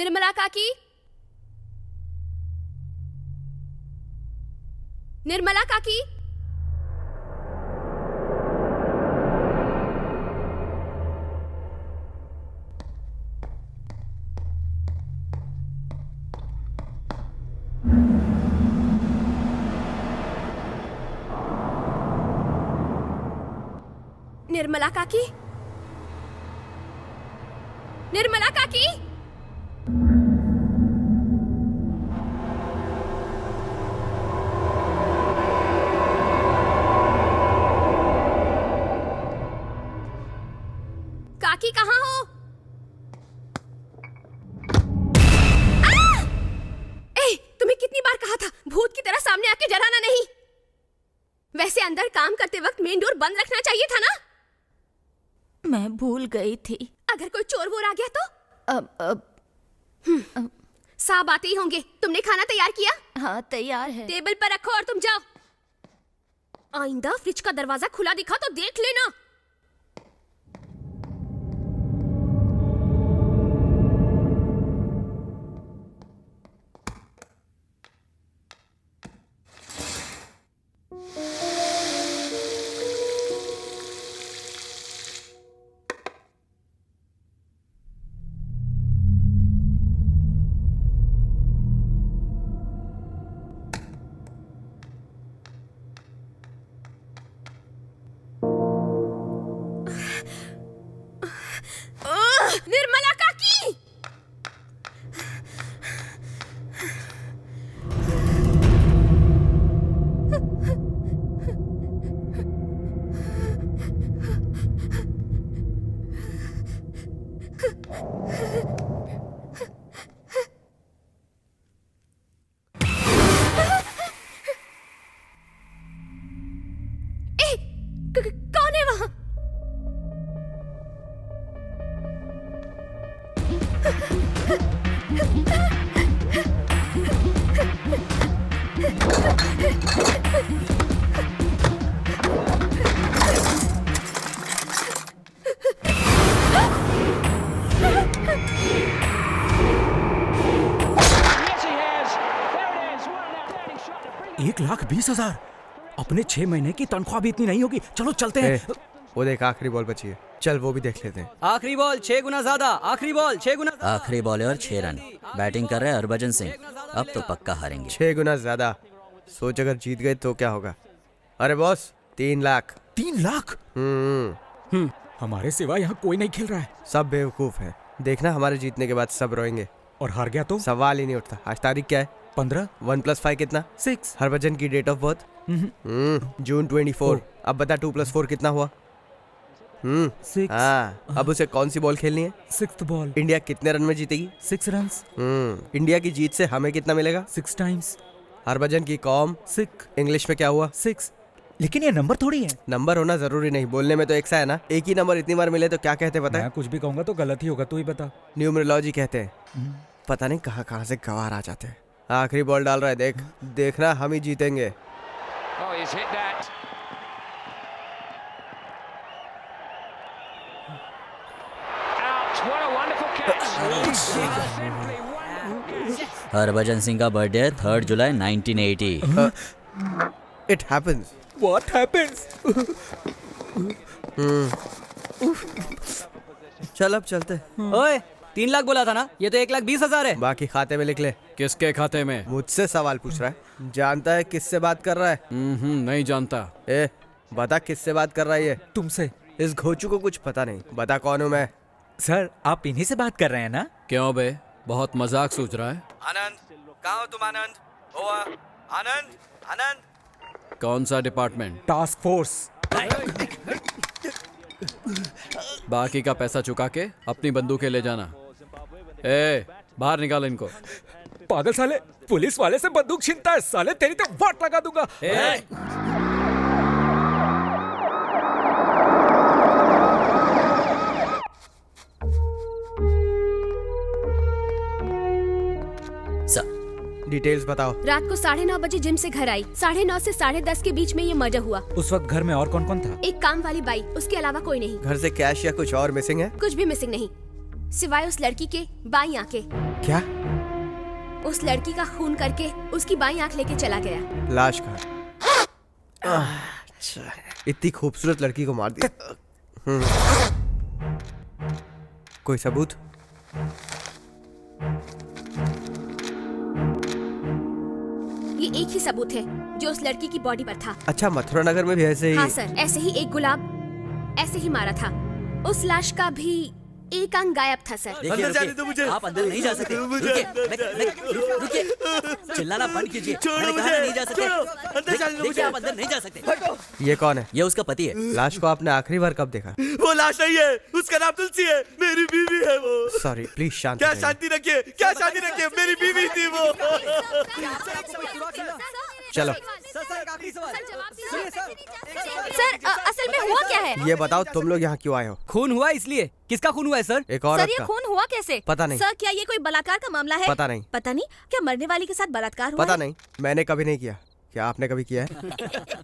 निर्मला काकी, निर्मला काकी। निर्मला काकी, निर्मला काकी। काकी कहाँ हो? तुम्हें कितनी बार कहा था भूत की तरह सामने आके डराना नहीं। वैसे अंदर काम करते वक्त मेन डोर बंद रखना चाहिए था ना। मैं भूल गई थी। अगर कोई चोर वोर आ गया तो? साहब आते ही होंगे। तुमने खाना तैयार किया? हाँ तैयार है। टेबल पर रखो और तुम जाओ। आइंदा फ्रिज का दरवाजा खुला दिखा तो देख लेना। निर्मला काकी, कौन है वहां? $1,20,000। अपने 6 महीने की तनख्वाह भी इतनी नहीं होगी। चलो चलते हैं। वो देख आखिरी बॉल बची है, चल वो भी देख लेते हैं। आखिरी बॉल 6 गुना ज्यादा। आखिरी बॉल 6 गुना। आखिरी बॉल और 6 रन। बैटिंग कर रहे हैं हरभजन सिंह। अब तो पक्का हारेंगे। 6 गुना ज्यादा। सोच अगर जीत गए तो क्या होगा। अरे बॉस 3 लाख। 3 लाख? हमारे सिवा यहाँ कोई नहीं खेल रहा है। सब बेवकूफ है। देखना हमारे जीतने के बाद सब रोएंगे। और हार गया तो? सवाल ही नहीं उठता। आज तारीख क्या है? 15। 1 + 5 कितना? 6। हरभजन की डेट ऑफ बर्थ? जून 24। अब बता 2 + 4 कितना हुआ? 6। हाँ, अब उसे कौन सी बॉल खेलनी है? 6th ball. इंडिया कितने रन में जीतेगी? 6 रन्स। इंडिया की जीत से हमें कितना मिलेगा? 6 टाइम्स। हरभजन की कॉम? 6। इंग्लिश में क्या हुआ? 6। लेकिन ये नंबर थोड़ी है। नंबर होना जरूरी नहीं, बोलने में तो एक सा है ना। एक ही नंबर इतनी बार मिले तो क्या कहते पता है? मैं कुछ भी कहूंगा तो गलत ही होगा, तू ही बता। न्यूमरोलॉजी कहते हैं। पता नहीं कहाँ कहाँ से गवार आ जाते हैं। आखिरी बॉल डाल रहा है, देख देखना हम ही जीतेंगे। हरभजन सिंह का बर्थडे है 3 जुलाई 1980। It happens. What happens? चल अब चलते। ओए 3 लाख बोला था ना, ये तो 1,20,000 है। बाकी खाते में लिख ले। किसके खाते में? मुझसे सवाल पूछ रहा है? जानता है किससे बात कर रहा है? नहीं जानता। ए बता किससे बात कर रहा है ये? तुमसे। इस घोचू को कुछ पता नहीं। बता कौन हूँ मैं? सर आप इन्हीं से बात कर रहे हैं ना? क्यों बे, बहुत मजाक सूझ रहा है? आनंद, कहाँ हो तुम? आनंद, ओ आनंद, आनंद। कौन सा डिपार्टमेंट? Task force. बाकी का पैसा चुका के अपनी बंदूकें ले जाना। ए बाहर निकाल इनको। पागल साले, पुलिस वाले से बंदूक छीनता है साले, तेरी तो वाट लगा दूंगा। डिटेल्स बताओ। रात को 9:30 बजे जिम से घर आई। 9:30 से 10:30 के बीच में ये मर्डर हुआ। उस वक्त घर में और कौन कौन था? एक काम वाली बाई, उसके अलावा कोई नहीं। घर से कैश या कुछ और मिसिंग है? कुछ भी मिसिंग नहीं, सिवाय उस लड़की के बाईं आंखें। क्या? उस लड़की का खून करके उसकी बाईं आंख लेके चला गया। लाश का। इतनी खूबसूरत लड़की को मार दिया। कोई सबूत? ये एक ही सबूत है जो उस लड़की की बॉडी पर था। अच्छा, मथुरा नगर में भी ऐसे ही? हाँ सर, ऐसे ही एक गुलाब ऐसे ही मारा था। उस लाश का भी एक अंग गायब था सर। अंदर जाने दो मुझे। आप अंदर नहीं जा सकते। रुकिए, चिल्लाना बंद कीजिए। मैंने कहा नहीं जा सकते। अंदर जाने दो मुझे। आप अंदर नहीं जा सकते। ये कौन है? ये उसका पति है। लाश को आपने आखिरी बार कब देखा? वो लाश नहीं है, उसका नाम तुलसी है, मेरी बीवी है वो। सॉरी, प्लीज शांत क्या रहिए। शांति रखिए, क्या शांति रखिए, मेरी बीवी थी वो। चलो। सर असल में हुआ क्या है? ये बताओ तुम लोग यहाँ क्यों आए हो? खून हुआ इसलिए। किसका खून हुआ है सर? एक औरत सर ये का। खून हुआ कैसे? पता नहीं। सर क्या ये कोई बलात्कार का मामला है? पता नहीं। पता नहीं? क्या मरने वाली के साथ बलात्कार हुआ पता है? नहीं, मैंने कभी नहीं किया। क्या आपने कभी किया है?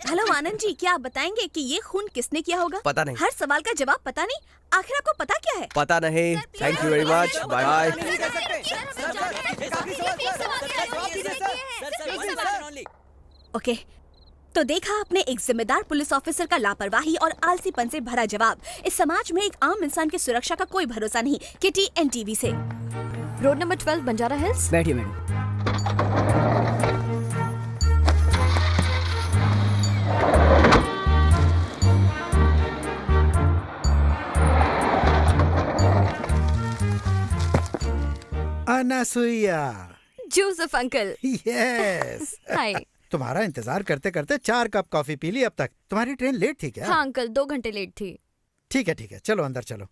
हेलो आनंद जी, क्या आप बताएंगे कि ये खून किसने किया होगा? पता नहीं। हर सवाल का जवाब पता नहीं? आखिर आपको पता क्या है? पता नहीं। Thank you very much, bye bye. Okay, तो देखा आपने एक जिम्मेदार पुलिस ऑफिसर का लापरवाही और आलसीपन से भरा जवाब। इस समाज में एक आम इंसान की सुरक्षा का कोई भरोसा नहीं। किटी एनटीवी से। Road number 12 Banjara Hills. बैठिए madam. Anasuya. Joseph uncle. Yes. Hi. तुम्हारा इंतजार करते करते 4 कप कॉफी पी ली अब तक। तुम्हारी ट्रेन लेट थी क्या? हाँ अंकल, 2 घंटे लेट थी। ठीक है, चलो अंदर चलो।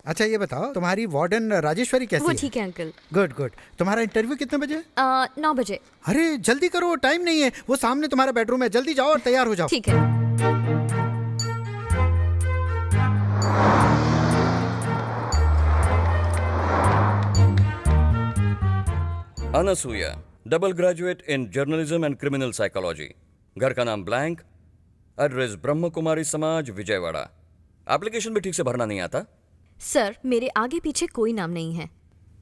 अच्छा ये बताओ, तुम्हारी वार्डन राजेश्वरी कैसी वो है? ठीक है अंकल। गुड। तुम्हारा इंटरव्यू कितने बजे? 9 बजे। अरे जल्दी करो, टाइम नहीं है। वो सामने तुम्हारा बेडरूम है, जल्दी जाओ और तैयार हो जाओ। ठीक है। Anasuya, double graduate in journalism and criminal psychology. घर का नाम ब्लैंक, एड्रेस ब्रह्म कुमारी समाज, विजयवाड़ा। एप्लीकेशन भी ठीक से भरना नहीं आता। सर मेरे आगे पीछे कोई नाम नहीं है।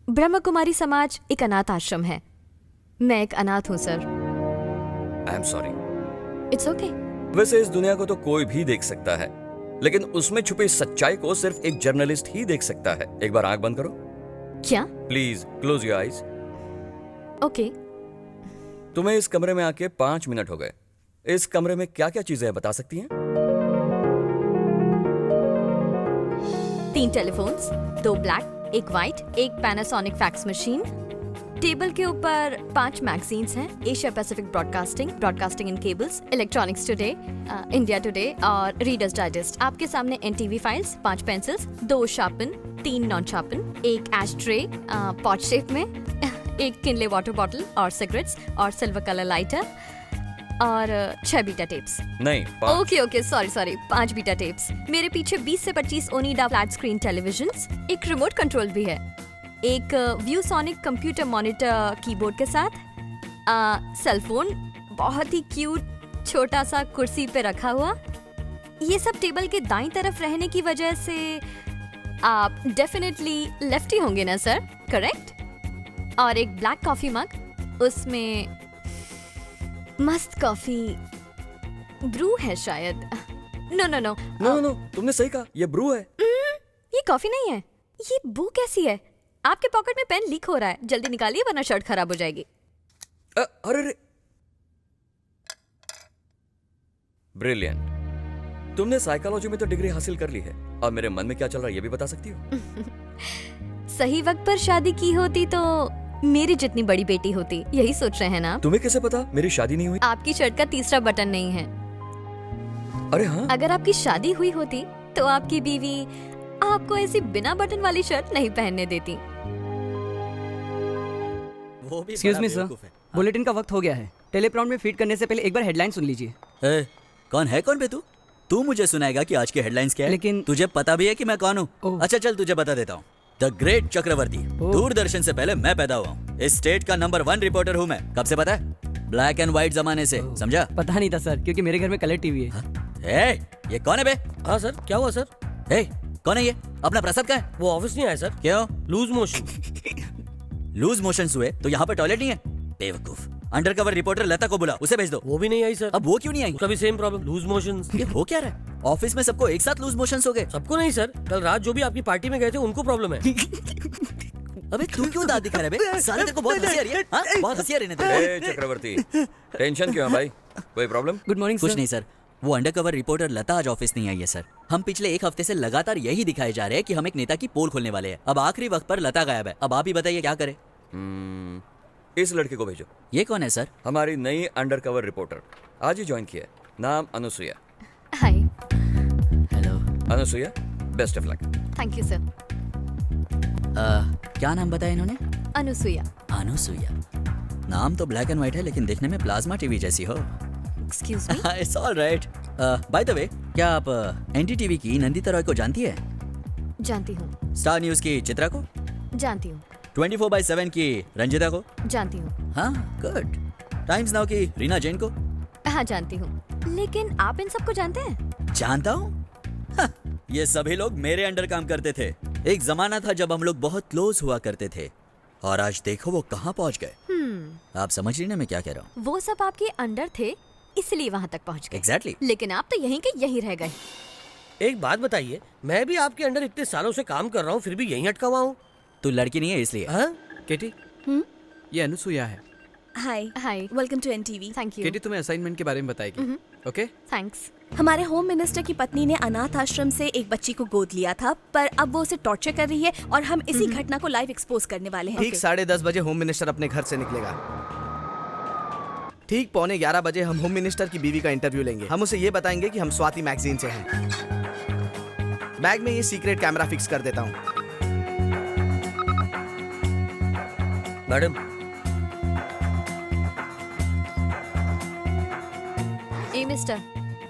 ब्रह्म कुमारी समाज एक अनाथ आश्रम है। मैं एक अनाथ हूँ sir. I am sorry. It's okay. वैसे इस दुनिया को तो कोई भी देख सकता है, लेकिन उसमें छुपी सच्चाई को सिर्फ एक जर्नलिस्ट ही देख सकता है। एक बार आंख बंद करो। क्या? Please close your eyes. Okay. तुम्हें इस कमरे में आके 5 मिनट हो गए। इस कमरे में क्या क्या चीजें हैं बता सकती हैं? 3 telephones, 2 black, 1 white, 1 Panasonic fax machine. Table के ऊपर 5 मैगजीन्स हैं। Asia Pacific Broadcasting, Broadcasting in Cables, Electronics Today, India Today और रीडर्स डाइजेस्ट। आपके सामने NTV files, 5 pencils, 2 sharpen, 3 non sharpen, 1 ashtray pot shape में, 1 किनले वाटर बॉटल और cigarettes और silver colour lighter और 6 बीटा टेप्स। नहीं, 5। Okay sorry 5 beta tapes. मेरे पीछे 20 से 25 ओनिडा फ्लैट स्क्रीन टेलीविजन्स, एक रिमोट कंट्रोल भी है, एक व्यूसोनिक कंप्यूटर मॉनिटर कीबोर्ड के साथ, सेलफोन बहुत ही क्यूट छोटा सा कुर्सी पे रखा हुआ। ये सब टेबल के दाईं तरफ रहने की वजह से आप डेफिनेटली लेफ्टी होंगे ना सर? करेक्ट? और एक ब्लैक कॉफी मग, उसमें मस्त कॉफी ब्रू है शायद। नो, तुमने सही कहा, ये ब्रू है। ये कॉफी नहीं है। ये बू कैसी है? आपके पॉकेट में पेन लीक हो रहा है, जल्दी निकालिए वरना शर्ट खराब हो जाएगी। अरे ब्रिलियंट। तुमने साइकोलॉजी में तो डिग्री हासिल कर ली है, और मेरे मन में क्या चल रहा है ये भी बता सकती हो? सही वक्त पर शादी की होती तो मेरी जितनी बड़ी बेटी होती। यही सोच रहे हैं ना? तुम्हें कैसे पता मेरी शादी नहीं हुई? आपकी शर्ट का तीसरा बटन नहीं है। अरे हाँ, अगर आपकी शादी हुई होती तो आपकी बीवी आपको ऐसी बिना बटन वाली शर्ट नहीं पहनने देती। एक्सक्यूज मी सर, बुलेटिन का वक्त हो गया है। टेलीप्रॉम्प्ट में फीड करने से पहले एक बार हेडलाइन सुन लीजिए। कौन बे तू? तू मुझे सुनाएगा कि आज की हेडलाइंस क्या है? लेकिन तुझे पता भी है कि मैं कौन हूँ? अच्छा चल तुझे बता देता हूँ। द ग्रेट चक्रवर्ती, दूरदर्शन से पहले मैं पैदा हुआ हूँ। इस स्टेट का नंबर 1 रिपोर्टर हूँ मैं। कब से पता है? ब्लैक एंड व्हाइट जमाने से, समझा? पता नहीं था सर, क्योंकि मेरे घर में कलर टीवी है। ये कौन है बे? हाँ सर, क्या हुआ सर? कौन है ये? अपना प्रसाद का है? वो ऑफिस नहीं आया सर। क्यों? Loose motion. लूज मोशंस हुए तो यहाँ पर टॉयलेट नहीं है? बेवकूफ। अंडरकवर रिपोर्टर लता को बुला, उसे भेज दो। वो भी नहीं आई सर। अब वो क्यों नहीं आई? उसका भी सेम प्रॉब्लम, लूज मोशंस। ये हो क्या रहा है? ऑफिस में सबको एक साथ लूज मोशंस हो गए। सबको नहीं सर, कल रात जो भी आपकी पार्टी में गए थे उनको प्रॉब्लम है। अबे तू क्यों दांत दिखा रहा है बे? साले तेरे को बहुत हंसी आ रही है? हाँ? बहुत हंसी आ रही है ना तेरे को? चक्रवर्ती, टेंशन क्यों है भाई? कोई प्रॉब्लम? गुड मॉर्निंग कुछ सर। नहीं सर, वो अंडरकवर रिपोर्टर लता आज ऑफिस नहीं आई है सर। हम पिछले एक हफ्ते से लगातार यही दिखाए जा रहे हैं कि हम एक नेता की पोल खोलने वाले हैं। अब आखिरी वक्त पर लता गायब है। अब आप ही बताइए क्या करें? इस लड़के को भेजो। ये कौन है सर? हमारी नई अंडरकवर रिपोर्टर, आज ही ज्वाइन किया है। नाम Anasuya. Hi, hello. Anasuya, best of luck. Thank you sir. क्या नाम बताया इन्होंने? अनुसुया। अनुसुया। नाम तो ब्लैक एंड व्हाइट है लेकिन दिखने में प्लाज्मा टीवी जैसी हो। Excuse me. It's all right. By the way, क्या आप एनडीटीवी की नंदिता रॉय को जानती है? जानती हूँ। स्टार न्यूज की चित्रा को? जानती हूँ। 24/7 की रंजिता को? जानती हूँ। हाँ, गुड। टाइम्स नाउ की रीना जैन को? हाँ, जानती हूँ। लेकिन आप इन सबको जानते हैं? जानता हूँ? ये सभी लोग मेरे अंडर काम करते थे। एक जमाना था जब हम लोग बहुत क्लोज हुआ करते थे, और आज देखो वो कहाँ पहुँच गए। आप समझ रही ना मैं क्या कह रहा हूँ? वो सब आपके अंडर थे, इसलिए वहाँ तक पहुँच गए। एग्जैक्टली। लेकिन आप तो यहीं के यहीं रह गए। एक बात बताइए, मैं भी आपके अंडर इतने सालों से काम कर रहा हूँ, फिर भी यहीं अटका हुआ हूँ। तू लड़की नहीं है इसलिए। हाँ? केटी, ये अनुसुया है। Hi hi, welcome to NTV. Thank you. Katie तुम्हें असाइनमेंट के बारे में बताएगी। ओके? थैंक्स। हमारे होम मिनिस्टर की पत्नी ने अनाथ आश्रम से एक बच्ची को गोद लिया था, पर अब वो उसे टॉर्चर कर रही है और हम इसी घटना को लाइव एक्सपोज करने वाले हैं। ठीक 10:30 बजे होम मिनिस्टर अपने घर से निकलेगा। ठीक 11:15 बजे हम होम मिनिस्टर की बीवी का इंटरव्यू लेंगे। हम उसे ये बताएंगे कि हम स्वाति मैगजीन से हैं। बैग में ये सीक्रेट कैमरा फिक्स कर देता हूँ। मैडम, ए मिस्टर,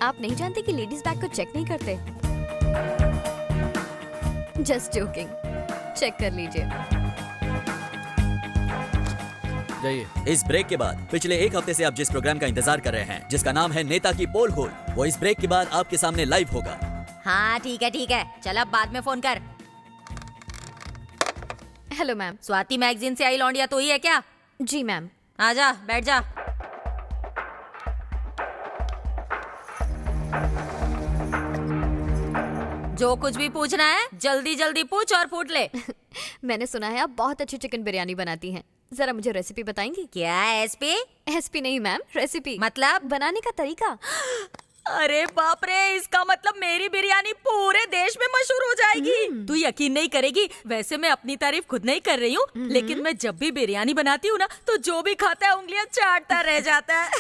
आप नहीं जानते कि लेडीज बैग को चेक नहीं करते? Just joking. चेक कर लीजिए। जाइए। इस ब्रेक के बाद पिछले एक हफ्ते से आप जिस प्रोग्राम का इंतजार कर रहे हैं, जिसका नाम है नेता की पोल खोल, वो इस ब्रेक के बाद आपके सामने लाइव होगा। हाँ ठीक है, चल अब बाद में फोन कर। Hello ma'am. स्वाति मैगजीन से आई लौंडिया तो ही है क्या? जी मैम। आजा, बैठ जा। जो कुछ भी पूछना है जल्दी जल्दी पूछ और फूट ले। मैंने सुना है आप बहुत अच्छी चिकन बिरयानी बनाती हैं। जरा मुझे रेसिपी बताएंगी? क्या एसपी? एसपी नहीं मैम, रेसिपी। मतलब बनाने का तरीका। अरे बाप रे, इसका मतलब मेरी बिरयानी पूरे देश में मशहूर हो जाएगी। तू यकीन नहीं करेगी, वैसे मैं अपनी तारीफ खुद नहीं कर रही हूँ, लेकिन मैं जब भी बिरयानी बनाती हूँ ना, तो जो भी खाता है उंगलियां चाटता रह जाता है।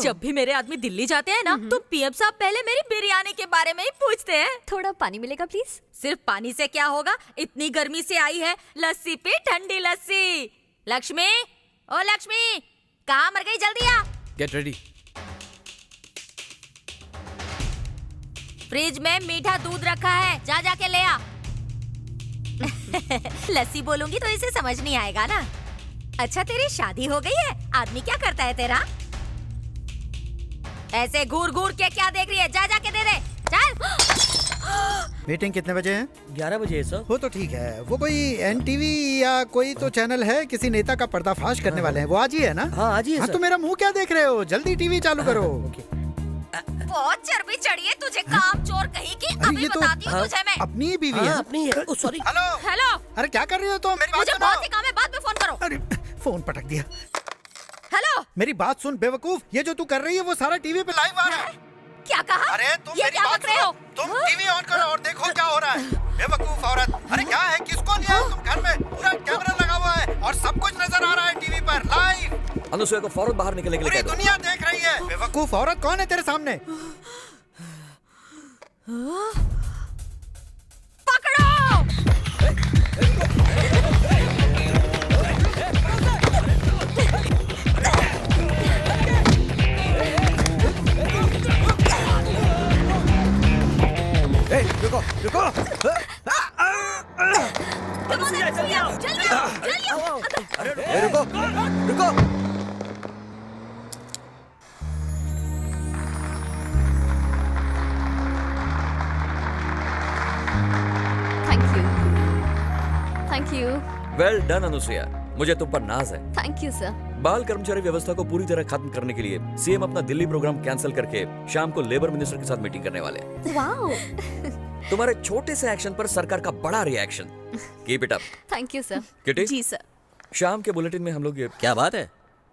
जब भी मेरे आदमी दिल्ली जाते हैं ना, तो पीएम साहब पहले मेरी बिरयानी के बारे में ही पूछते हैं। थोड़ा पानी मिलेगा प्लीज? सिर्फ पानी से क्या होगा, इतनी गर्मी से आई है, लस्सी पी, ठंडी लस्सी। लक्ष्मी, ओ लक्ष्मी, कहाँ मर गई? जल्दी आ। Get ready. फ्रिज में मीठा दूध रखा है, जा जाके ले आ। लस्सी बोलूंगी तो इसे समझ नहीं आएगा ना। अच्छा तेरी शादी हो गई है? आदमी क्या करता है तेरा? ऐसे घूर घूर के क्या देख रही है? जा जाके दे दे, चल। मीटिंग कितने बजे है? 11 बजे है सर। वो तो ठीक है। वो कोई एनटीवी या कोई तो चैनल है, किसी नेता का पर्दाफाश करने वाले हैं। वो आज ही है ना? हाँ आज ही है हाँ सर। तो मेरा मुंह क्या देख रहे हो? जल्दी टीवी चालू करो। बहुत चर्बी चढ़ी है तुझे, काम चोर कहीं की। अरे अभी ये तो बताती हूँ तुझे मैं। अपनी ही बीवी हाँ, है। अपनी है। ओ सॉरी। हेलो हेलो, अरे क्या कर रही हो तुम? मेरी बात मुझे सुनो। बहुत ही काम है, बाद में फोन करो। अरे फोन पटक दिया। हेलो, मेरी बात सुन बेवकूफ, ये जो तू कर रही है वो सारा टीवी पे लाइव आ रहा है। क्या कहा? अरे तुम ये मेरी क्या बात बक रहे सुनो। हो? तुम टीवी ऑन करो और देखो क्या हो रहा है। बेवकूफ औरत। अरे क्या है, किसको लिया है तुम घर में? पूरा कैमरा लगा हुआ है और सब कुछ नजर आ रहा है टीवी पर लाइव। अनुसुया को फौरन बाहर निकलने के लिए पूरी कह दो। दुनिया देख रही है। बेवकूफ औरत, कौन है तेरे सामने? पकड़ो। रुको रुको। रुको रुको। Thank you. Thank you. Well done Anusuya, मुझे तुम पर नाज है। Thank you sir. बाल कर्मचारी व्यवस्था को पूरी तरह खत्म करने के लिए सीएम अपना दिल्ली प्रोग्राम कैंसिल करके शाम को लेबर मिनिस्टर के साथ मीटिंग करने वाले हैं। वाओ। तुम्हारे छोटे से एक्शन पर सरकार का बड़ा reaction. Keep it up. Thank you sir. Kitty, जी सर। शाम के बुलेटिन में हम लोग ये क्या बात है,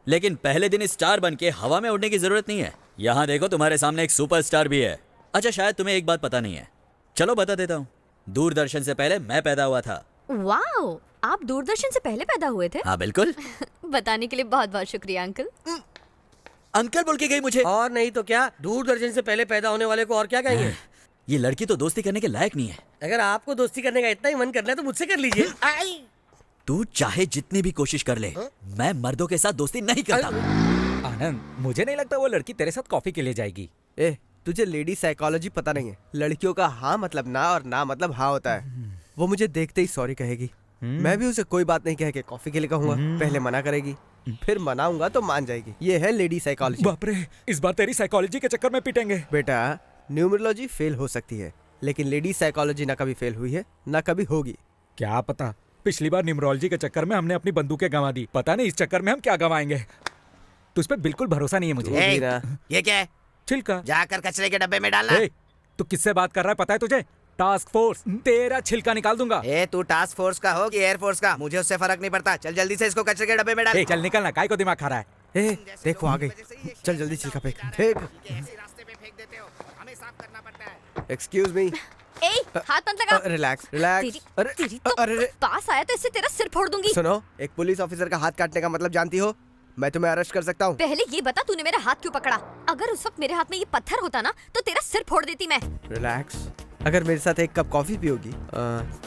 लेकिन पहले दिन स्टार बन के हवा में उड़ने की जरूरत नहीं है। यहाँ देखो तुम्हारे सामने एक सुपरस्टार भी है। अच्छा शायद तुम्हें एक बात पता नहीं है, चलो बता देता हूँ। दूरदर्शन से पहले मैं पैदा हुआ था। वाओ, आप दूरदर्शन से पहले पैदा हुए थे? हाँ बिल्कुल। बताने के लिए बहुत बहुत शुक्रिया अंकल। अंकल बोल के गई मुझे। और नहीं तो क्या, दूरदर्शन से पहले पैदा होने वाले को और क्या कहेंगे। ये लड़की तो दोस्ती करने के लायक नहीं है। अगर आपको दोस्ती करने का इतना ही मन करना है तो मुझसे कर लीजिए। आई। तू चाहे जितनी भी कोशिश कर ले, मैं मर्दों के साथ दोस्ती नहीं करता। आनंद, मुझे नहीं लगता वो लड़की तेरे साथ कॉफी के लिए जाएगी। ए, तुझे लेडी साइकोलॉजी पता नहीं है। लड़कियों का हाँ मतलब ना और ना मतलब हाँ होता है। वो मुझे देखते ही सॉरी कहेगी, मैं भी उसे कोई बात नहीं कह के कॉफी के लिए कहूंगा। पहले मना करेगी, फिर मनाऊंगा तो मान जाएगी। ये है लेडी साइकोलॉजी। बाप रे, इस बार तेरी साइकोलॉजी के चक्कर में पिटेंगे। बेटा, न्यूमरोलॉजी फेल हो सकती है, लेकिन लेडी साइकोलॉजी ना कभी फेल हुई है ना कभी होगी। क्या पता, पिछली बार न्यूमरोलॉजी के चक्कर में हमने अपनी बंदूकें गंवा दी, पता नहीं इस चक्कर में हम क्या गंवाएंगे। तुझ पे बिल्कुल भरोसा नहीं है मुझे। ये क्या है? छिलका। जाकर कचरे के डब्बे में डालना। ए, तू किससे बात कर रहा है पता है तुझे? टास्क फोर्स, तेरा छिलका निकाल दूंगा। ए, तू टास्क फोर्स का हो कि एयरफोर्स का, मुझे उससे फर्क नहीं पड़ता। चल जल्दी से इसको कचरे के डब्बे में डाल। ए, चल निकलना, काय को दिमाग खा रहा है। ए, देखो आ गई। चल जल्दी छिलका फेंक। फेंक। रास्ते में फेंक देते हो, हमें साफ करना पड़ता है। Excuse me. ए, हाथ मत लगा। Relax relax. तेरी तो पास आया तो इससे तेरा सिर फोड़ दूंगी। सुनो, एक पुलिस ऑफिसर का हाथ काटने का मतलब जानती हो? मैं तुम्हें अरेस्ट कर सकता हूँ। पहले ये बता तूने मेरा हाथ क्यों पकड़ा? अगर उस वक्त मेरे हाथ में ये पत्थर होता ना तो तेरा सिर फोड़ देती मैं। रिलैक्स। अगर मेरे साथ एक कप कॉफी पियोगी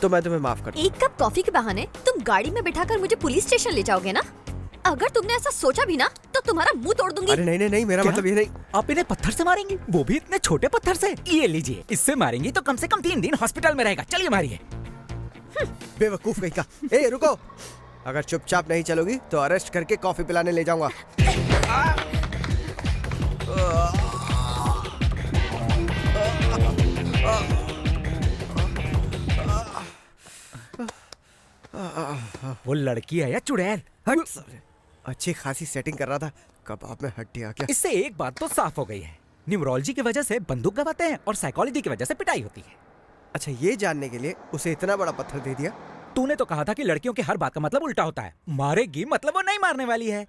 तो मैं तुम्हें माफ कर। एक कप कॉफी के बहाने तुम गाड़ी में बिठाकर मुझे पुलिस स्टेशन ले जाओगे ना? अगर तुमने ऐसा सोचा भी ना तो तुम्हारा मुंह तोड़ दूंगी। अरे नहीं नहीं नहीं, मेरा मतलब ये नहीं। आप इन्हें पत्थर से मारेंगी, वो भी इतने छोटे पत्थर से? ये लीजिए, इससे मारेंगी तो कम से कम 3 दिन हॉस्पिटल में रहेगा। चलिए मारिए। बेवकूफ कहीं का। ए रुको, अगर चुपचाप नहीं चलोगी तो अरेस्ट करके कॉफी पिलाने ले जाऊंगा। वो लड़की है या चुड़ैल? हट साले। अच्छी खासी सेटिंग कर रहा था, कबाब में हड्डी आ गया। इससे एक बात तो साफ हो गई है, न्यूमरोलॉजी की वजह से बंदूक गवाते हैं और साइकोलॉजी की वजह से पिटाई होती है। अच्छा, ये जानने के लिए उसे इतना बड़ा पत्थर दे दिया? तूने तो कहा था कि लड़कियों की हर बात का मतलब उल्टा होता है। मारेगी मतलब वो नहीं मारने वाली है।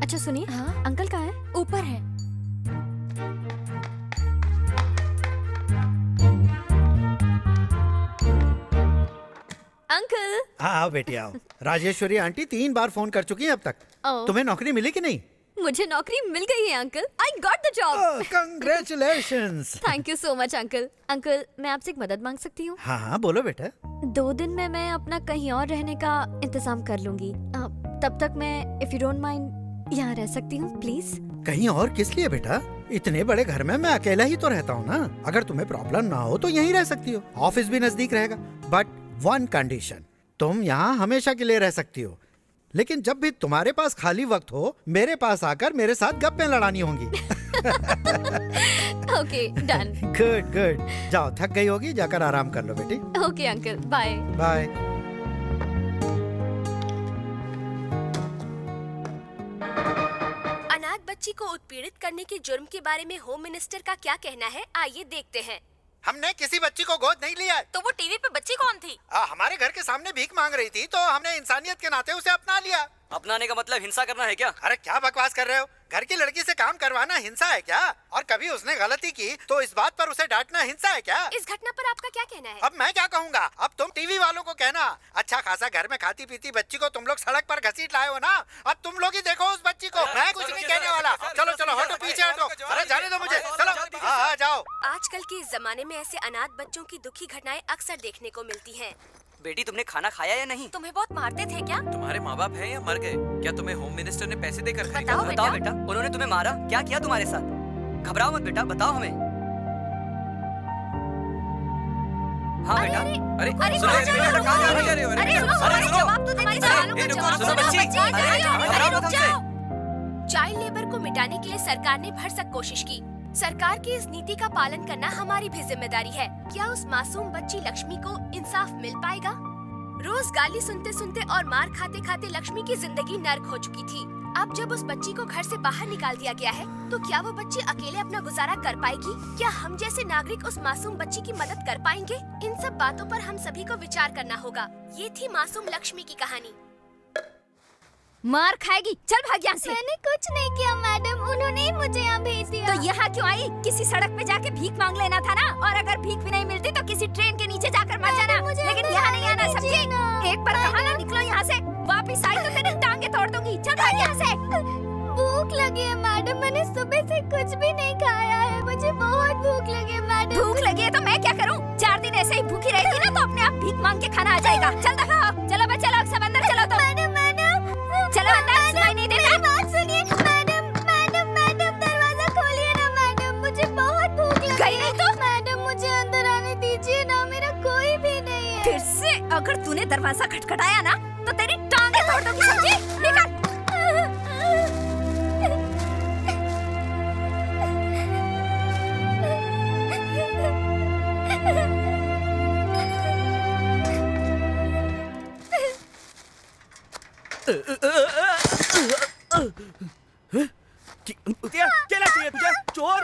अच्छा सुनिए, अंकल कहाँ है? ऊपर है। अंकल। हाँ आओ बेटी आओ। राजेश्वरी आंटी 3 बार फोन कर चुकी हैं अब तक। ओह। तुम्हें नौकरी मिली कि नहीं? मुझे नौकरी मिल गई है uncle. I got the job. Congratulations. Thank you so much uncle. Uncle, मैं आपसे एक मदद मांग सकती हूँ? हाँ हाँ बोलो बेटा। 2 दिन में मैं अपना कहीं और रहने का इंतजाम कर लूंगी। तब तक मैं इफ यू डोंट माइंड यहाँ रह सकती हूँ प्लीज? कहीं और किस लिए बेटा? इतने बड़े घर में मैं अकेला ही तो रहता हूँ ना। अगर तुम्हें प्रॉब्लम ना हो तो यहीं रह सकती हो, ऑफिस भी नजदीक रहेगा। बट 1 कंडीशन, तुम यहाँ हमेशा के लिए रह सकती हो, लेकिन जब भी तुम्हारे पास खाली वक्त हो मेरे पास आकर मेरे साथ गप्पे लड़ानी होंगी। Okay done. Good good. जाओ, थक गई होगी, जाकर आराम कर लो बेटी। Okay uncle, bye bye. अनाथ बच्ची को उत्पीड़ित करने के जुर्म के बारे में होम मिनिस्टर का क्या कहना है, आइए देखते हैं। हमने किसी बच्ची को गोद नहीं लिया। तो वो टीवी पे बच्ची कौन थी? हमारे घर के सामने भीख मांग रही थी तो हमने इंसानियत के नाते उसे अपना लिया। अपनाने का मतलब हिंसा करना है क्या? अरे क्या बकवास कर रहे हो? घर की लड़की से काम करवाना हिंसा है क्या? और कभी उसने गलती की तो इस बात पर उसे डांटना हिंसा है क्या? इस घटना पर आपका क्या कहना है? अब मैं क्या कहूँगा? अब तुम टीवी वालों को कहना। अच्छा खासा घर में खाती पीती बच्ची को तुम लोग सड़क पर घसीट लाए हो ना, अब तुम लोग ही देखो उस बच्ची को। मैं कुछ नहीं कहने वाला। चलो चलो हटो, पीछे हटो। अरे जाने दो मुझे, चलो। हाँ जाओ। आजकल के इस जमाने में ऐसे अनाथ बच्चों की दुखी घटनाएं अक्सर देखने को मिलती हैं। बेटी तुमने खाना खाया या नहीं? तुम्हें बहुत मारते थे क्या? तुम्हारे माँ बाप हैं या मर गए? क्या तुम्हें होम मिनिस्टर ने पैसे देकर खरीदा? बताओ बताओ बेटा, उन्होंने तुम्हें मारा? क्या किया तुम्हारे साथ? घबराओ मत बेटा, बताओ हमें। हाँ बेटा। अरे अरे सुनो, कहाँ अरे जा रहे हो? कहाँ जा रहे हो? अरे सुनो, अरे हमारे सुनो। जवाब तो तुम्हारे सवालों का अरे रुको, जवाब सुनो दो ना, बच्ची। बच्ची। अरे अरे रुक हमसे। जाओ। चाइल्ड लेबर को मिटाने के लिए सरकार ने भरसक कोशिश की। सरकार की इस नीति का पालन करना हमारी भी जिम्मेदारी है। क्या उस मासूम बच्ची लक्ष्मी को इंसाफ मिल पाएगा? रोज गाली सुनते सुनते और मार खाते खाते लक्ष्मी की जिंदगी नर्क हो चुकी थी। अब जब उस बच्ची को घर से बाहर निकाल दिया गया है, तो क्या वो बच्ची अकेले अपना गुजारा कर पाएगी? क्या हम जैसे नागरिक उस मासूम बच्ची की मदद कर पाएंगे? इन सब बातों पर हम सभी को विचार करना होगा। ये थी मासूम लक्ष्मी की कहानी। मार खाएगी, चल भाग यहाँ से। मैंने कुछ नहीं किया मैडम, उन्होंने ही मुझे यहाँ भेज दिया। तो यहाँ क्यों आई? किसी सड़क पे जाके भीख मांग लेना था ना, और अगर भीख भी नहीं मिलती तो किसी ट्रेन के नीचे जाकर मर जाना, लेकिन यहाँ नहीं आना, समझी? एक बार कहा ना निकलो यहाँ से, वापिस आई तो तेरी टांगे तोड़ दूंगी। चल भाग यहाँ से। भूख लगी है मैडम, मैंने सुबह से कुछ भी नहीं खाया है, मुझे बहुत भूख लगी है मैडम। भूख लगी है तो मैं क्या करूँ? 4 दिन ऐसे ही भूखी रहेगी ना तो अपने आप भीख मांग के खाना आ जाएगा। चल दफा, चलो बच्चे लोग सब अंदर चलो। तो चलो अंदर, सुनाई नहीं देता? बात सुनिए मैडम, दरवाजा खोलिए ना मैडम, मुझे बहुत भूख लगी। गई नहीं तो? मैडम मुझे अंदर आने दीजिए ना, मेरा कोई भी नहीं है। फिर से अगर तूने दरवाजा खटखटाया ना तो तेरी टांगे तोड़ दूंगी, समझी? निकल। क्या चाहिए तुझे चोर?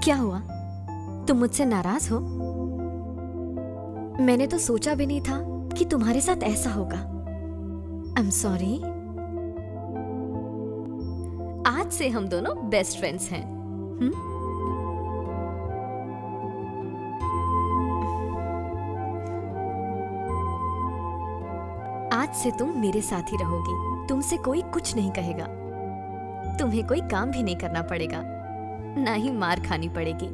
क्या हुआ? तुम मुझसे नाराज हो? मैंने तो सोचा भी नहीं था कि तुम्हारे साथ ऐसा होगा। I am sorry. आज से हम दोनों बेस्ट फ्रेंड्स हैं। आज से तुम मेरे साथ ही रहोगी। तुमसे कोई कुछ नहीं कहेगा। तुम्हें कोई काम भी नहीं करना पड़ेगा, ना ही मार खानी पड़ेगी।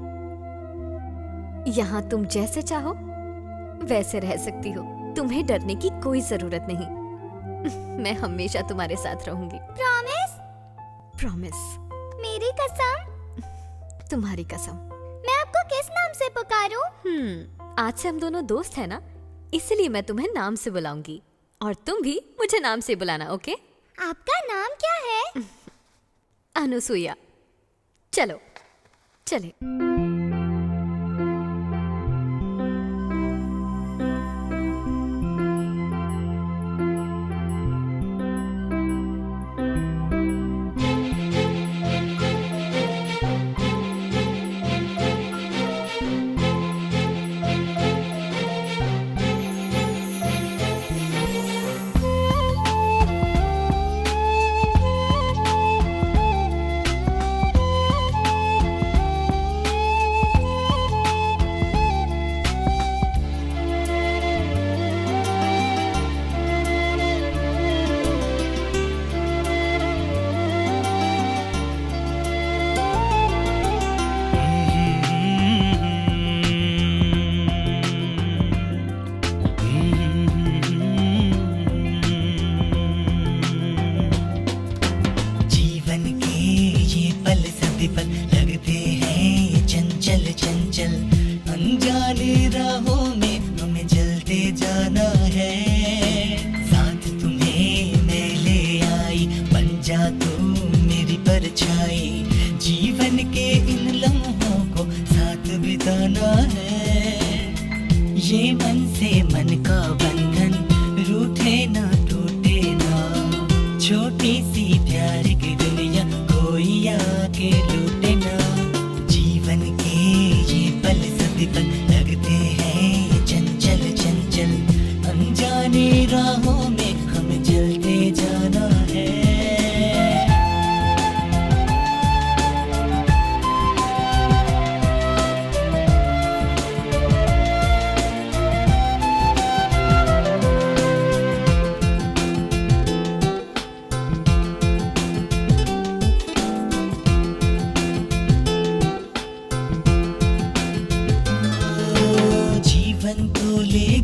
यहाँ तुम जैसे चाहो वैसे रह सकती हो। तुम्हें डरने की कोई जरूरत नहीं। मैं हमेशा तुम्हारे साथ रहूंगी। प्रॉमिस? प्रॉमिस। मेरी कसम? तुम्हारी कसम। मैं आपको किस नाम से पुकारूं? आज से हम दोनों दोस्त हैं ना, इसलिए मैं तुम्हें नाम से बुलाऊंगी और तुम भी मुझे नाम से बुलाना, ओके? आपका नाम क्या है? अनुसुईया। चलो चले।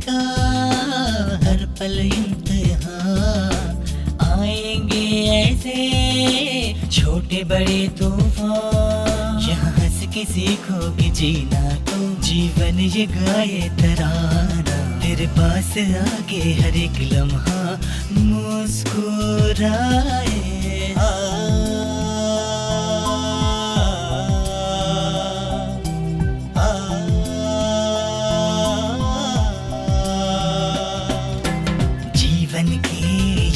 का हर पल इम्तिहान, आएंगे ऐसे छोटे बड़े तूफान, यहाँ हंस के सीखोगे जीना तो जीवन ये गाए तराना, तेरे पास आके हर एक लम्हा मुस्कुराए। जीवन के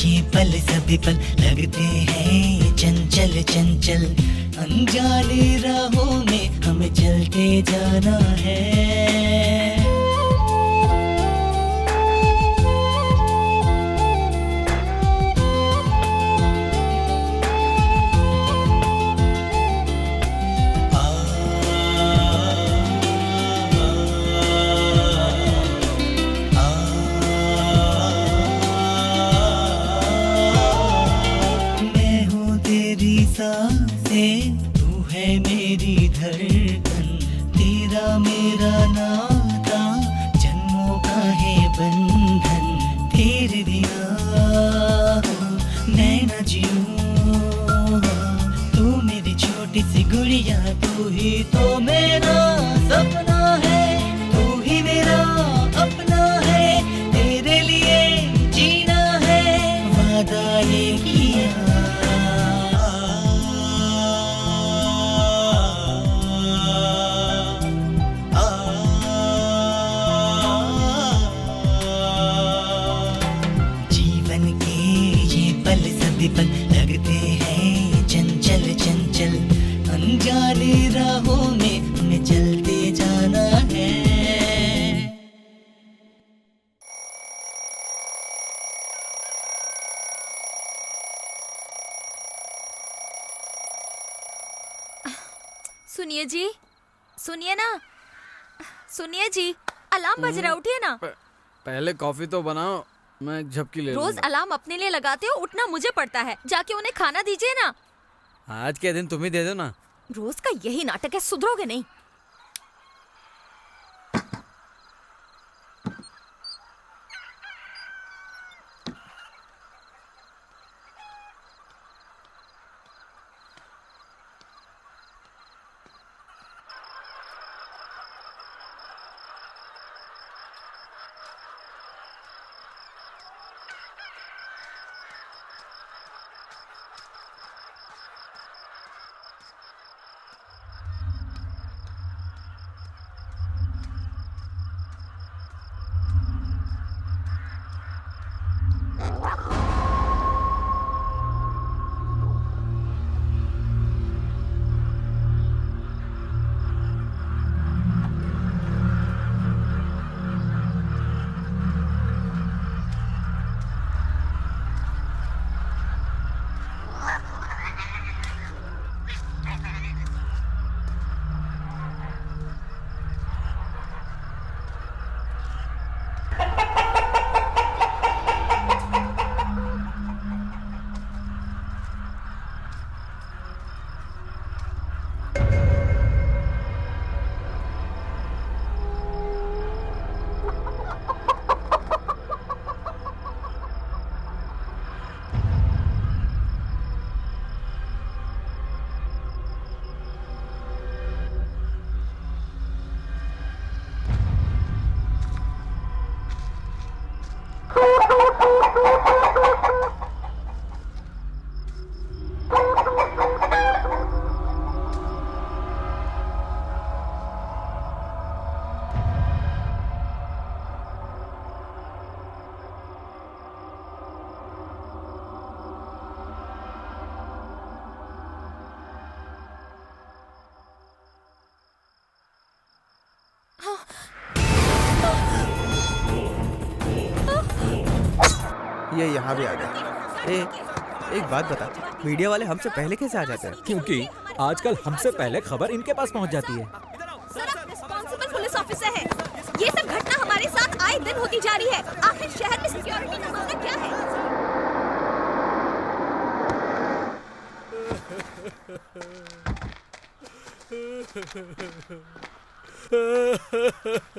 ये पल सभी पल लगते हैं चंचल चंचल, अनजाने राहों में हमें चलते जाना है। सांसें, तू है मेरी धड़कन, तेरा मेरा नाता जन्मों का है बंधन, तेरे बिना मैं न जीऊं, तू मेरी छोटी सी गुड़िया, तू ही तो मेरा सपना है, तू ही मेरा अपना है, तेरे लिए जीना है, वादा ये किया। पल लगते हैं चंचल चंचल, अनजाने राहों में हमें चलते जाना है। सुनिए जी, सुनिए ना, सुनिए जी, अलार्म बज रहा, उठिए ना। पहले कॉफी तो बनाओ, मैं एक झपकी ले रोज लूंगा। अलार्म अपने लिए लगाते हो, उठना मुझे पड़ता है, जाके उन्हें खाना दीजिए ना। आज के दिन तुम ही दे दो ना। रोज का यही नाटक है, सुधरोगे नहीं। ये यहाँ भी आ गया। एक बात बता, मीडिया वाले हमसे पहले कैसे आ जाते हैं? क्योंकि आजकल हमसे पहले खबर इनके पास पहुंच जाती है। सर, आप रिस्पॉन्सिबल पुलिस ऑफिसर हैं। ये सब घटना हमारे साथ आए दिन होती जा रही है। आखिर शहर में सिक्योरिटी का मामला क्या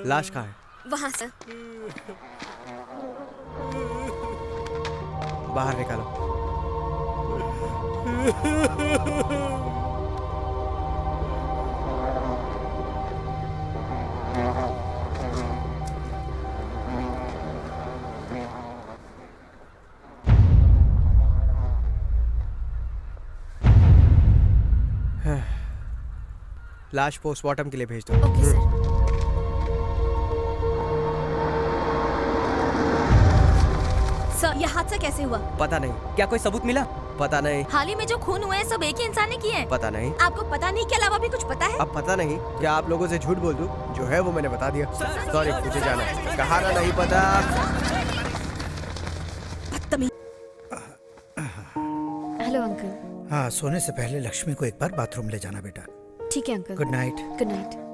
लाश कहाँ है? वहाँ से। बाहर निकालो। लाश पोस्टमार्टम के लिए भेज दो। Okay sir. सर, यह हादसा कैसे हुआ? पता नहीं। क्या कोई सबूत मिला? पता नहीं। हाल ही में जो खून हुए हैं सब एक ही इंसान ने किए हैं। पता नहीं। आपको पता नहीं के अलावा भी कुछ पता है? अब पता नहीं। क्या आप लोगों से झूठ बोल दूं? जो है वो मैंने बता दिया। सॉरी, मुझे जाना है। कहा ना नहीं पता। Hello uncle. हाँ, सोने से पहले लक्ष्मी को एक बार बाथरूम ले जाना बेटा। ठीक है uncle. Good night. Good night.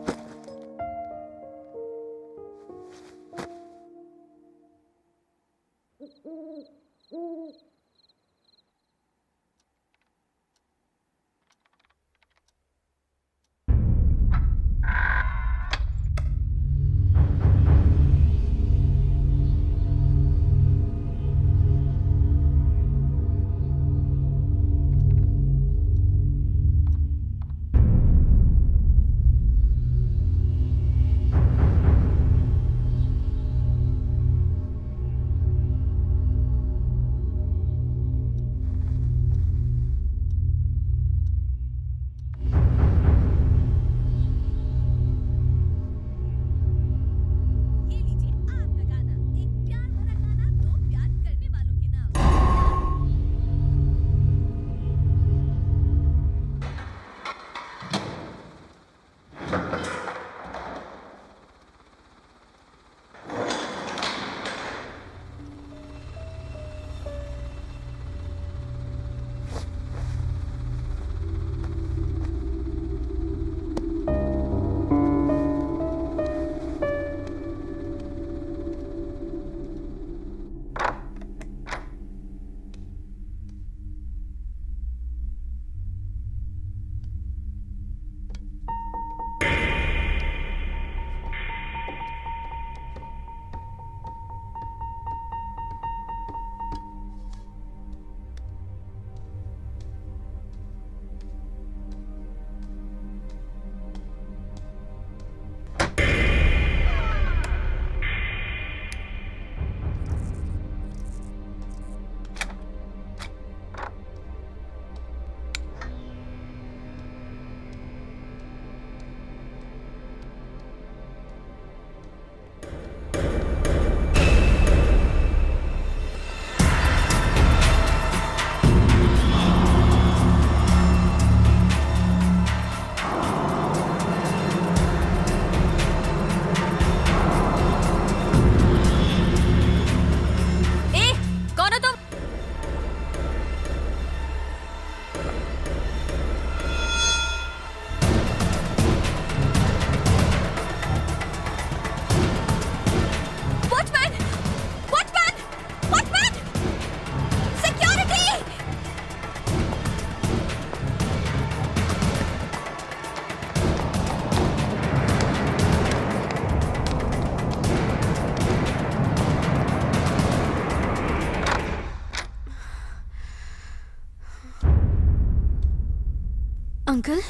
Uncle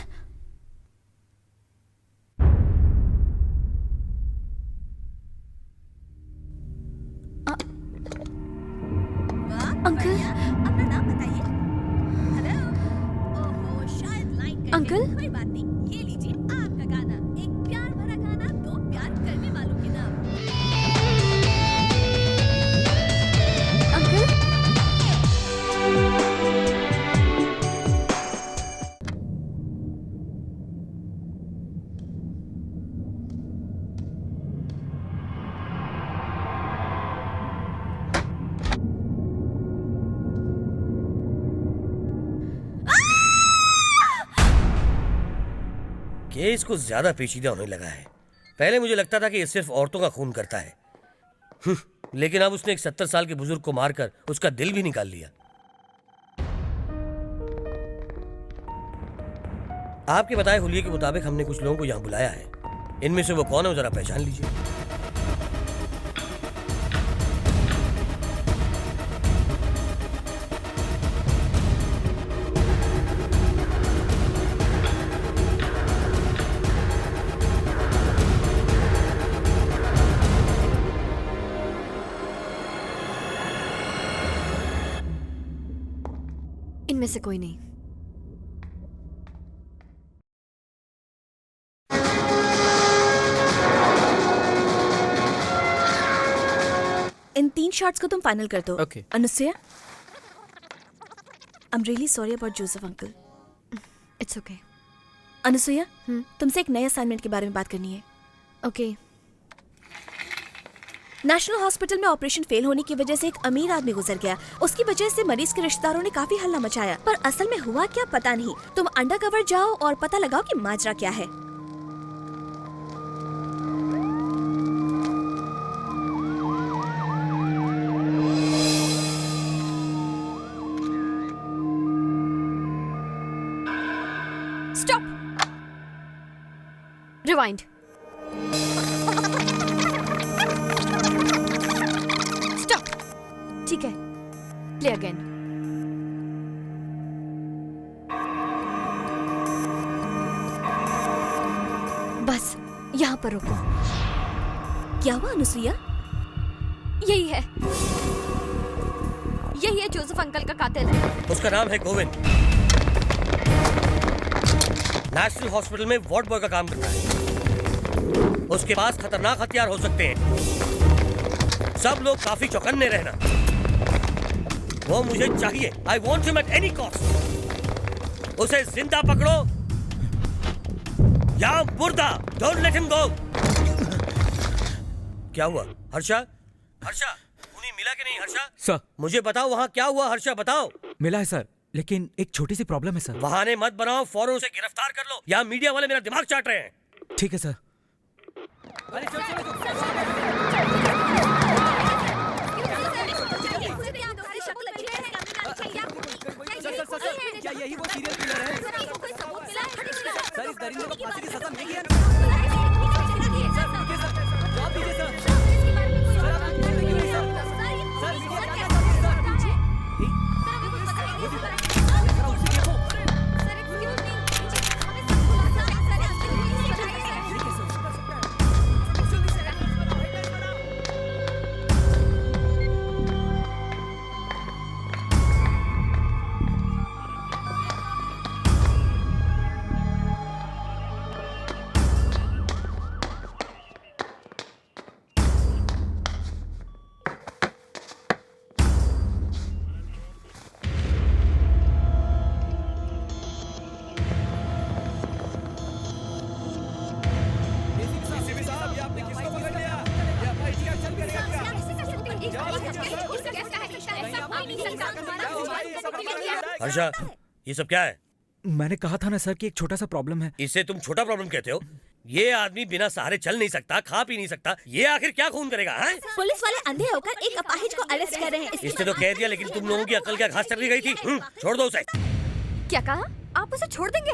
uncle अपना नाम बताइए। हेलो। ओहो, शायद लाइन कट अंकल? गई। कोई बात नहीं, ये लीजिए आपका गाना, एक प्यार भरा गाना, दो प्यार करने वालों के नाम। अंकल केस कुछ ज्यादा पेचीदा होने लगा है। पहले मुझे लगता था कि ये सिर्फ औरतों का खून करता है, लेकिन अब उसने एक 70 साल के बुजुर्ग को मारकर उसका दिल भी निकाल लिया। आपके बताए हुलिये के मुताबिक हमने कुछ लोगों को यहाँ बुलाया है। इनमें से वो कौन है, जरा पहचान लीजिए। में से कोई नहीं। इन 3 शॉट्स को तुम फाइनल कर दो। Okay. Anusuya, I am really sorry about Joseph uncle. It's okay. Anusuya, तुमसे एक नए असाइनमेंट के बारे में बात करनी है। ओके। नेशनल हॉस्पिटल में ऑपरेशन फेल होने की वजह से एक अमीर आदमी गुजर गया। उसकी वजह से मरीज के रिश्तेदारों ने काफी हल्ला मचाया, पर असल में हुआ क्या पता नहीं। तुम अंडरकवर जाओ और पता लगाओ कि माजरा क्या है। स्टॉप। रिवाइंड। स्टॉप। ठीक है, प्ले अगेन। बस यहाँ पर रुको। क्या हुआ अनुसुया? यही है, यही है जोसेफ अंकल का कातिल। उसका नाम है गोविंद। नेशनल हॉस्पिटल में वार्ड बॉय का काम करता है। उसके पास खतरनाक हथियार हो सकते हैं। सब लोग काफी चौकन्ने रहना। वो मुझे चाहिए। I want him at any cost. उसे जिंदा पकड़ो या मुर्दा। Don't let him go. क्या हुआ हर्षा? हर्षा, उन्हें मिला कि नहीं? हर्षा सर, मुझे बताओ वहाँ क्या हुआ। हर्षा बताओ। मिला है सर, लेकिन एक छोटी सी प्रॉब्लम है सर। बहाने मत बनाओ, फौरन उसे गिरफ्तार कर लो या मीडिया वाले मेरा दिमाग चाट रहे हैं। ठीक है सर। क्या यही वो सीरियल किलर है? सर, इस दरिंदे को फांसी की सजा मिली है? जवाब दीजिए सर। सर, आप पूछते क्यों नहीं सर? सर, मीडिया क्या कहती है सर? जरा उसे देखो। हर्षा, ये सब क्या है? मैंने कहा था ना सर कि एक छोटा सा प्रॉब्लम है। इसे तुम छोटा प्रॉब्लम कहते हो? ये आदमी बिना सहारे चल नहीं सकता, खा पी नहीं सकता। ये आखिर क्या खून करेगा? हैं? पुलिस वाले अंधे होकर एक अपाहिज को अरेस्ट कर रहे हैं। इसने तो कह दिया, लेकिन तुम लोगों की अकल क्या घास चढ़ गई थी? छोड़ दो उसे। क्या कहा? आप उसे छोड़ देंगे?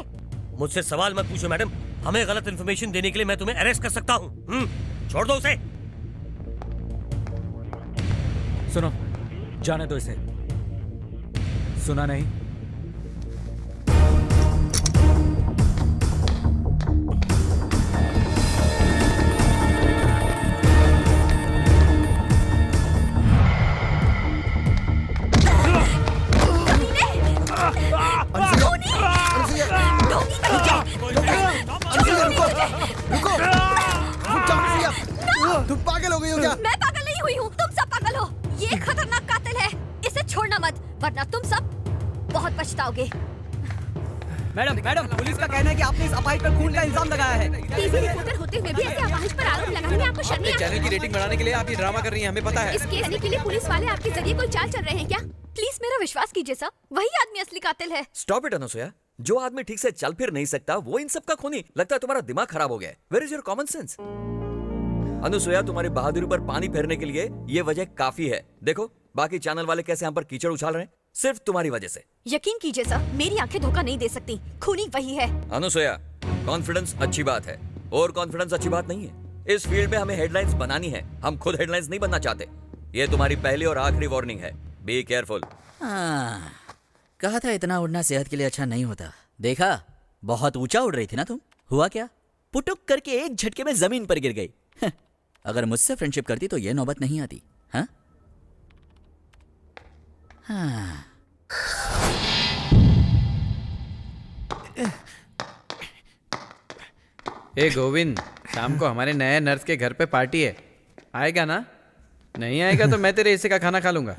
मुझसे सवाल मत पूछो मैडम। हमें गलत इन्फॉर्मेशन देने के लिए मैं तुम्हें अरेस्ट कर सकता हूँ। छोड़ दो उसे। सुनो, जाने दो इसे। सुना नहीं? तुम पागल हो गई हो क्या? मैं पागल नहीं हुई हूँ, तुम सब पागल हो। ये खतरनाक कातिल है, इसे छोड़ना मत, वरना तुम सब बहुत पछताओगे। मैडम, पुलिस का कहना है कि आपने इस अपाहिज पर खून का इल्जाम लगाया है। टीवी रिपोर्टर होते हुए भी ऐसे अपाहिज पर आरोप लगाने में आपको शर्म नहीं आती? चैनल की रेटिंग बढ़ाने के लिए आप ये ड्रामा कर रही हैं, हमें पता है। इस केस के लिए पुलिस वाले आपके जरिए कोई चाल चल रहे हैं क्या? प्लीज मेरा विश्वास कीजिए सर, वही आदमी असली कातिल है। Stop it Anusuya. जो आदमी ठीक से चल फिर नहीं सकता वो इन सब का खूनी। लगता है तुम्हारा दिमाग खराब हो गया है। Where is your common sense? Anusuya, तुम्हारी बहादुरी पर पानी फेरने के लिए ये वजह काफी है। देखो बाकी चैनल वाले कैसे हम पर कीचड़ उछाल रहे हैं, सिर्फ तुम्हारी वजह से। यकीन कीजिए सर, मेरी आंखें धोखा नहीं दे सकती, खूनी वही है। अनुसुया, कॉन्फिडेंस अच्छी बात है और कॉन्फिडेंस अच्छी बात नहीं है। इस फील्ड में हमें हेडलाइंस बनानी है, हम खुद हेडलाइंस नहीं बनना चाहते। ये तुम्हारी पहली और आखिरी वार्निंग है। Be careful. कहा था इतना उड़ना सेहत के लिए अच्छा नहीं होता। देखा, बहुत ऊंचा उड़ रही थी ना तुम। हुआ क्या? पुटुक करके एक झटके में जमीन पर गिर गई। अगर मुझसे फ्रेंडशिप करती तो ये नौबत नहीं आती। हाँ? ए गोविंद, शाम को हमारे नए नर्स के घर पे पार्टी है, आएगा ना? नहीं आएगा तो मैं तेरे हिस्से का खाना खा लूंगा।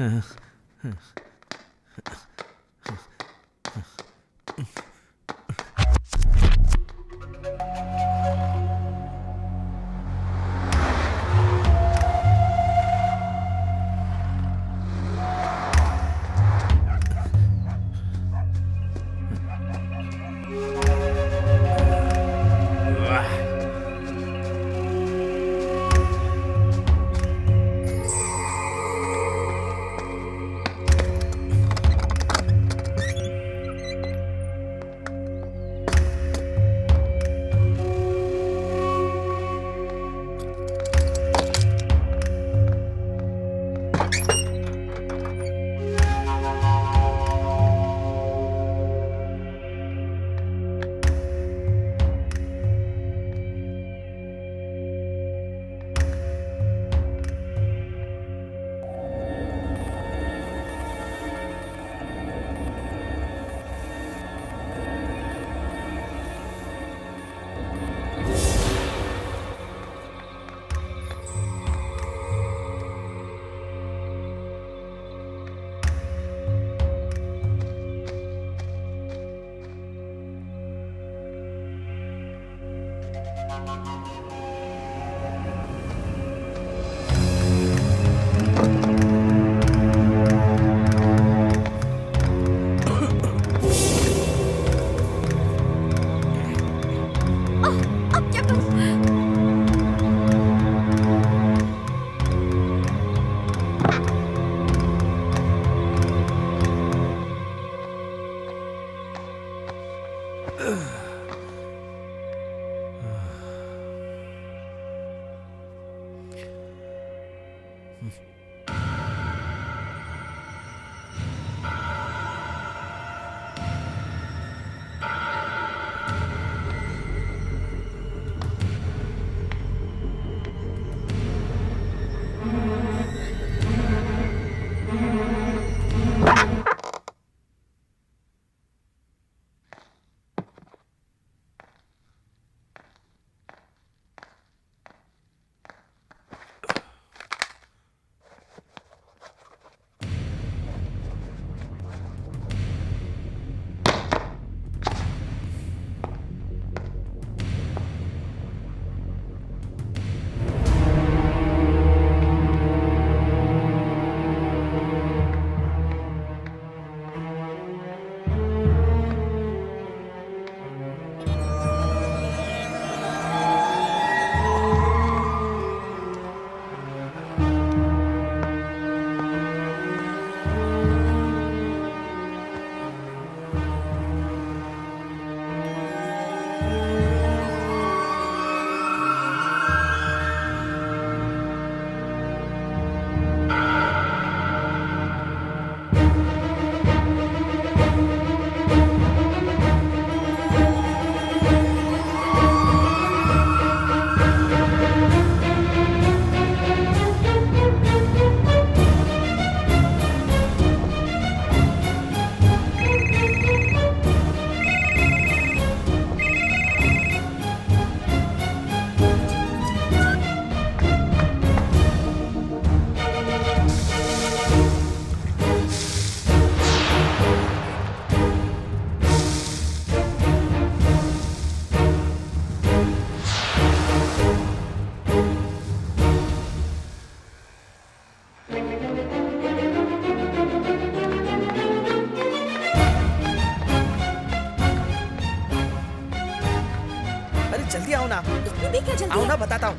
जल्दी आओ ना। इसमें भी क्या जल्दी आओ है? ना, बताता हूँ।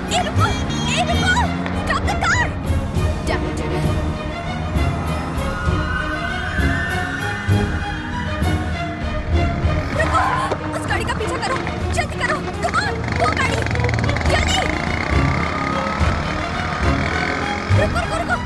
ए रुको, stop the car. Damn it. रुको, उस गाड़ी का पीछा करो, जल्दी करो, कम ऑन, वो गाड़ी, जल्दी। रुको रुको रुको।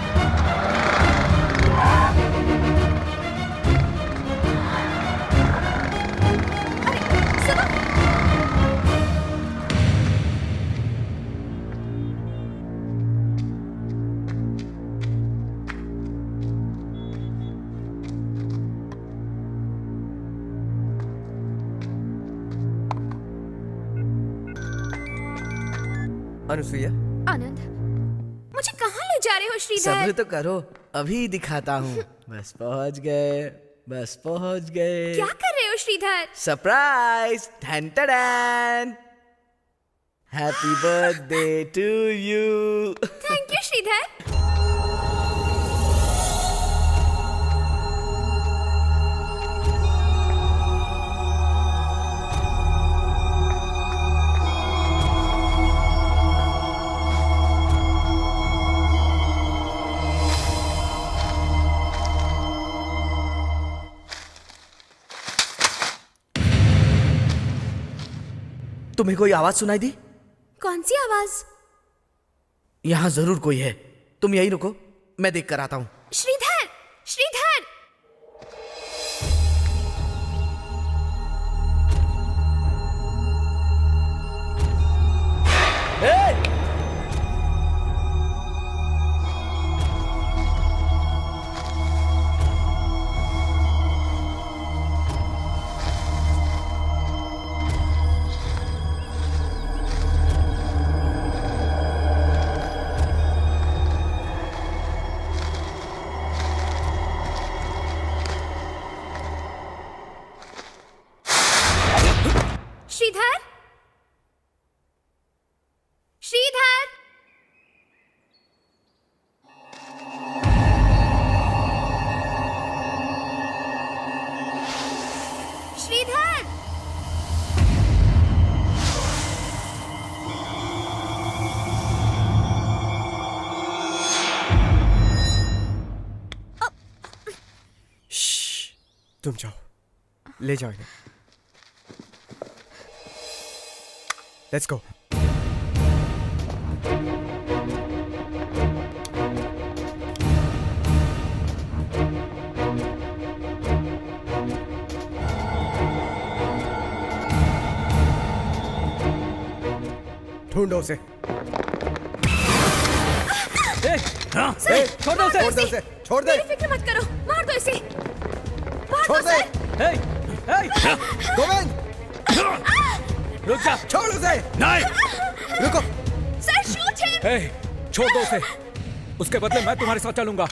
अनुसुईया, आनंद, मुझे कहाँ ले जा रहे हो श्रीधर? सब्र तो करो, अभी दिखाता हूँ। बस पहुँच गए, बस पहुँच गए। क्या कर रहे हो श्रीधर? सरप्राइज! ठन ठन! Happy birthday to you. Thank you Shridhar. तुम्हें कोई आवाज सुनाई दी? कौन सी आवाज? यहाँ जरूर कोई है। तुम यहीं रुको, मैं देख कर आता हूँ। श्रीधर, श्रीधर! श्रीधर, श्रीधर! श्रीधर! तुम जाओ, ले जाओ इन्हें। Let's go. ढूंढो उसे। छोड़ दो उसे, छोड़ दे। मेरी फिक्र मत करो, मार दो इसे, मार छोड़ दो दे। सर। गोविंद, रुक जा। छोड़ उसे। नहीं, रुको। Sir, shoot him. छोड़ दो उसे, उसके बदले मैं तुम्हारे साथ चलूंगा।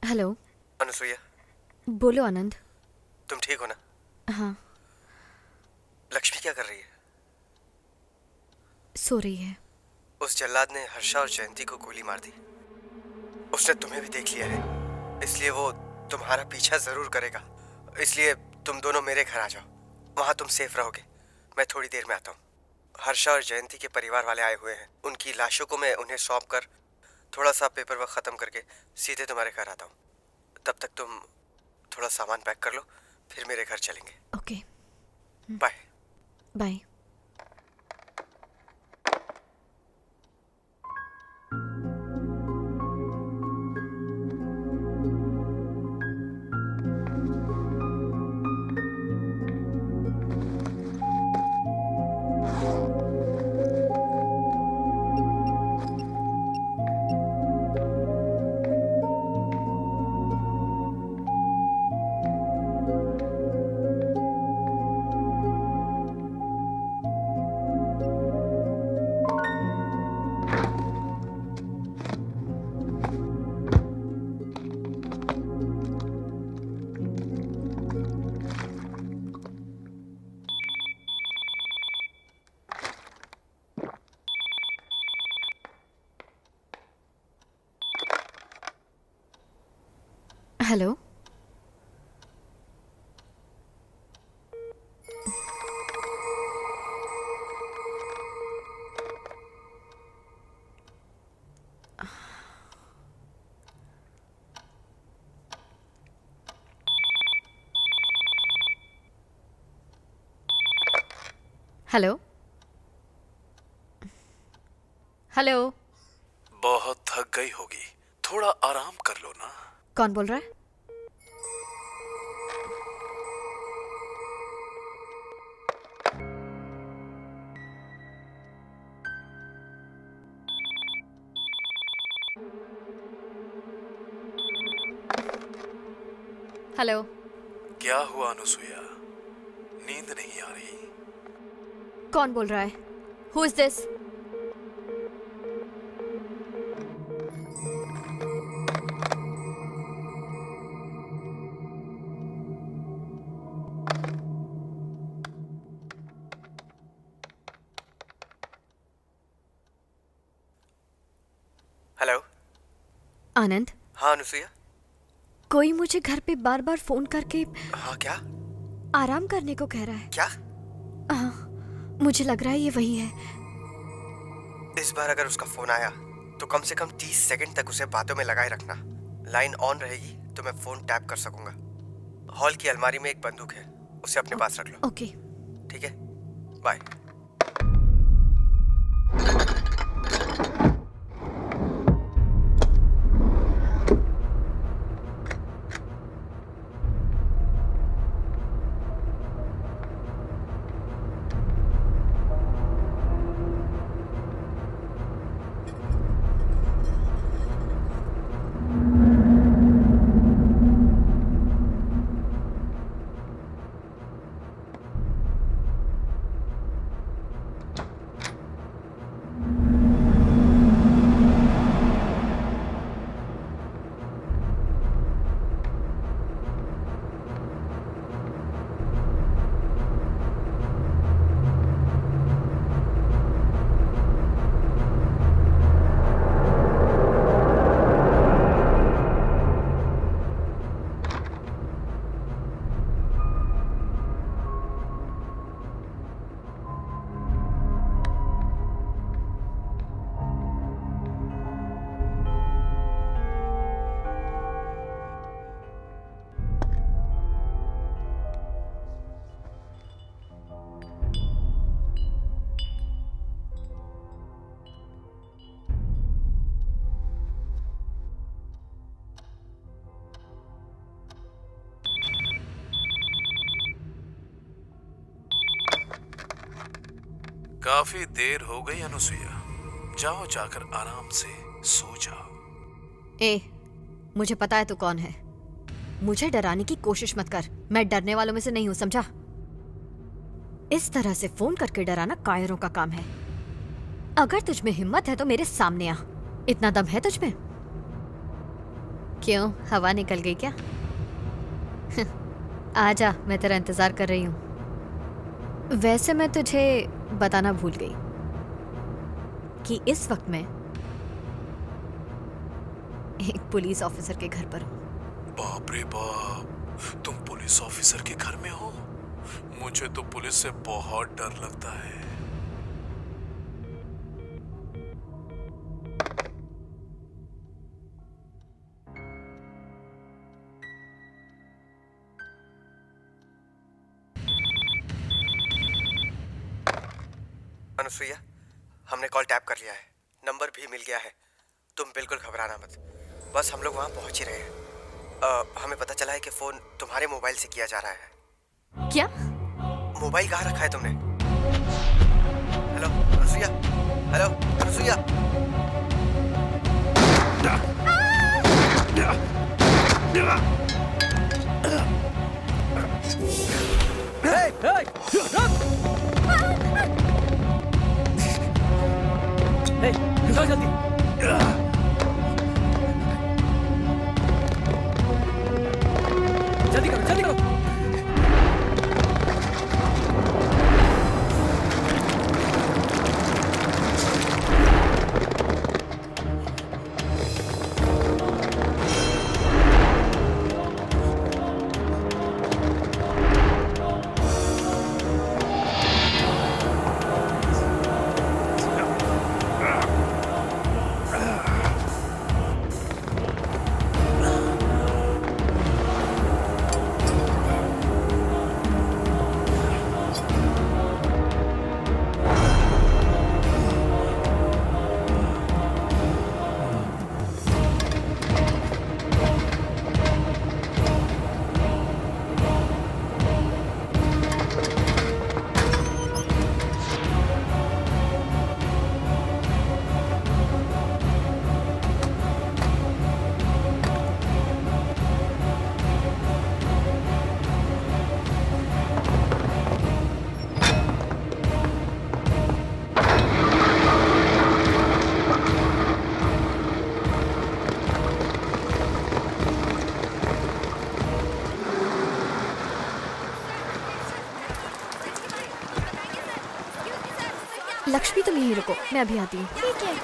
हेलो। अनुसुईया, बोलो आनंद। तुम ठीक हो ना? हाँ, लक्ष्मी क्या कर रही है? सो रही है। उस जल्लाद ने हर्षा और जयंती को गोली मार दी। उसने तुम्हें भी देख लिया है, इसलिए वो तुम्हारा पीछा जरूर करेगा। इसलिए तुम दोनों मेरे घर आ जाओ, वहां तुम सेफ रहोगे। मैं थोड़ी देर में आता हूँ। हर्षा और जयंती के परिवार वाले आए हुए हैं। उनकी लाशों को मैं उन्हें सौंप कर थोड़ा सा पेपर वर्क खत्म करके सीधे तुम्हारे घर आता हूँ। तब तक तुम थोड़ा सामान पैक कर लो, फिर मेरे घर चलेंगे। Okay, bye. Bye. Hello. Hello. Hello. बहुत थक गई होगी, थोड़ा आराम कर लो ना। कौन बोल रहा है? हेलो। क्या हुआ अनुसुईया, नींद नहीं आ रही? कौन बोल रहा है? Who is this? हेलो। आनंद। हाँ अनुसुईया। कोई मुझे घर पे बार बार फोन करके हाँ क्या? आराम करने को कह रहा है। क्या? मुझे लग रहा है ये वही है। इस बार अगर उसका फोन आया तो कम से कम 30 सेकंड तक उसे बातों में लगाए रखना। लाइन ऑन रहेगी तो मैं फोन टैप कर सकूंगा। हॉल की अलमारी में एक बंदूक है, उसे अपने पास रख लो। ओके। ठीक है, बाय। काफी देर हो गई अनुसुईया, जाओ जाकर आराम से सो जाओ। ए, मुझे पता है तू कौन है। मुझे डराने की कोशिश मत कर, मैं डरने वालों में से नहीं हूं, समझा? इस तरह से फोन करके डराना कायरों का काम है। अगर तुझ में हिम्मत है तो मेरे सामने आ। इतना दम है तुझ में? क्यों, हवा निकल गई क्या? आजा, मैं तेरा इंतजार कर रही हूं। वैसे मैं तुझे बताना भूल गई कि इस वक्त मैं एक पुलिस ऑफिसर के घर पर हूं। बाप रे बाप, तुम पुलिस ऑफिसर के घर में हो? मुझे तो पुलिस से बहुत डर लगता है। अनुसुईया, हमने कॉल टैप कर लिया है, नंबर भी मिल गया है। तुम बिल्कुल घबराना मत, बस हम लोग वहाँ पहुँच ही रहे हैं। हमें पता चला है कि फोन तुम्हारे मोबाइल से किया जा रहा है। क्या? मोबाइल कहाँ रखा है तुमने? Hello Anusuiya, hello Anusuiya. चल जल्दी। जल्दी करो, जल्दी करो। लक्ष्मी तुम यहीं रुको, मैं अभी आती हूँ। ठीक है।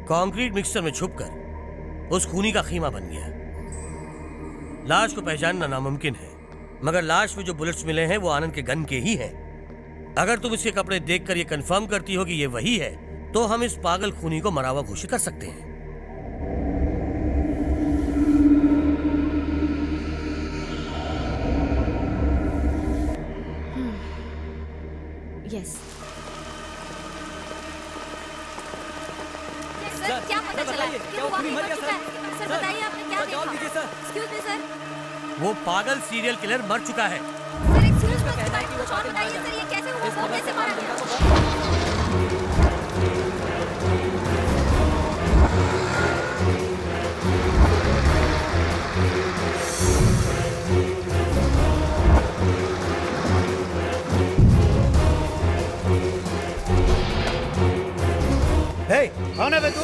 कंक्रीट मिक्सचर में छुपकर उस खूनी का खीमा बन गया। लाश को पहचानना नामुमकिन है, मगर लाश में जो बुलेट्स मिले हैं वो आनंद के गन के ही हैं। अगर तुम इसके कपड़े देखकर ये कंफर्म करती हो कि ये वही है, तो हम इस पागल खूनी को मरा हुआ घोषित कर सकते हैं। यस। सर क्या पता चला है कि वो वाकई मर चुका है? सर बताइए आपने क्या देखा? Excuse me sir. वो पागल सीरियल किलर मर चुका है। सर एक्सक्यूज मी, कुछ और बताइए सर, ये कैसे हुआ? वो कैसे मारा गया? हे, कौन है बे तू?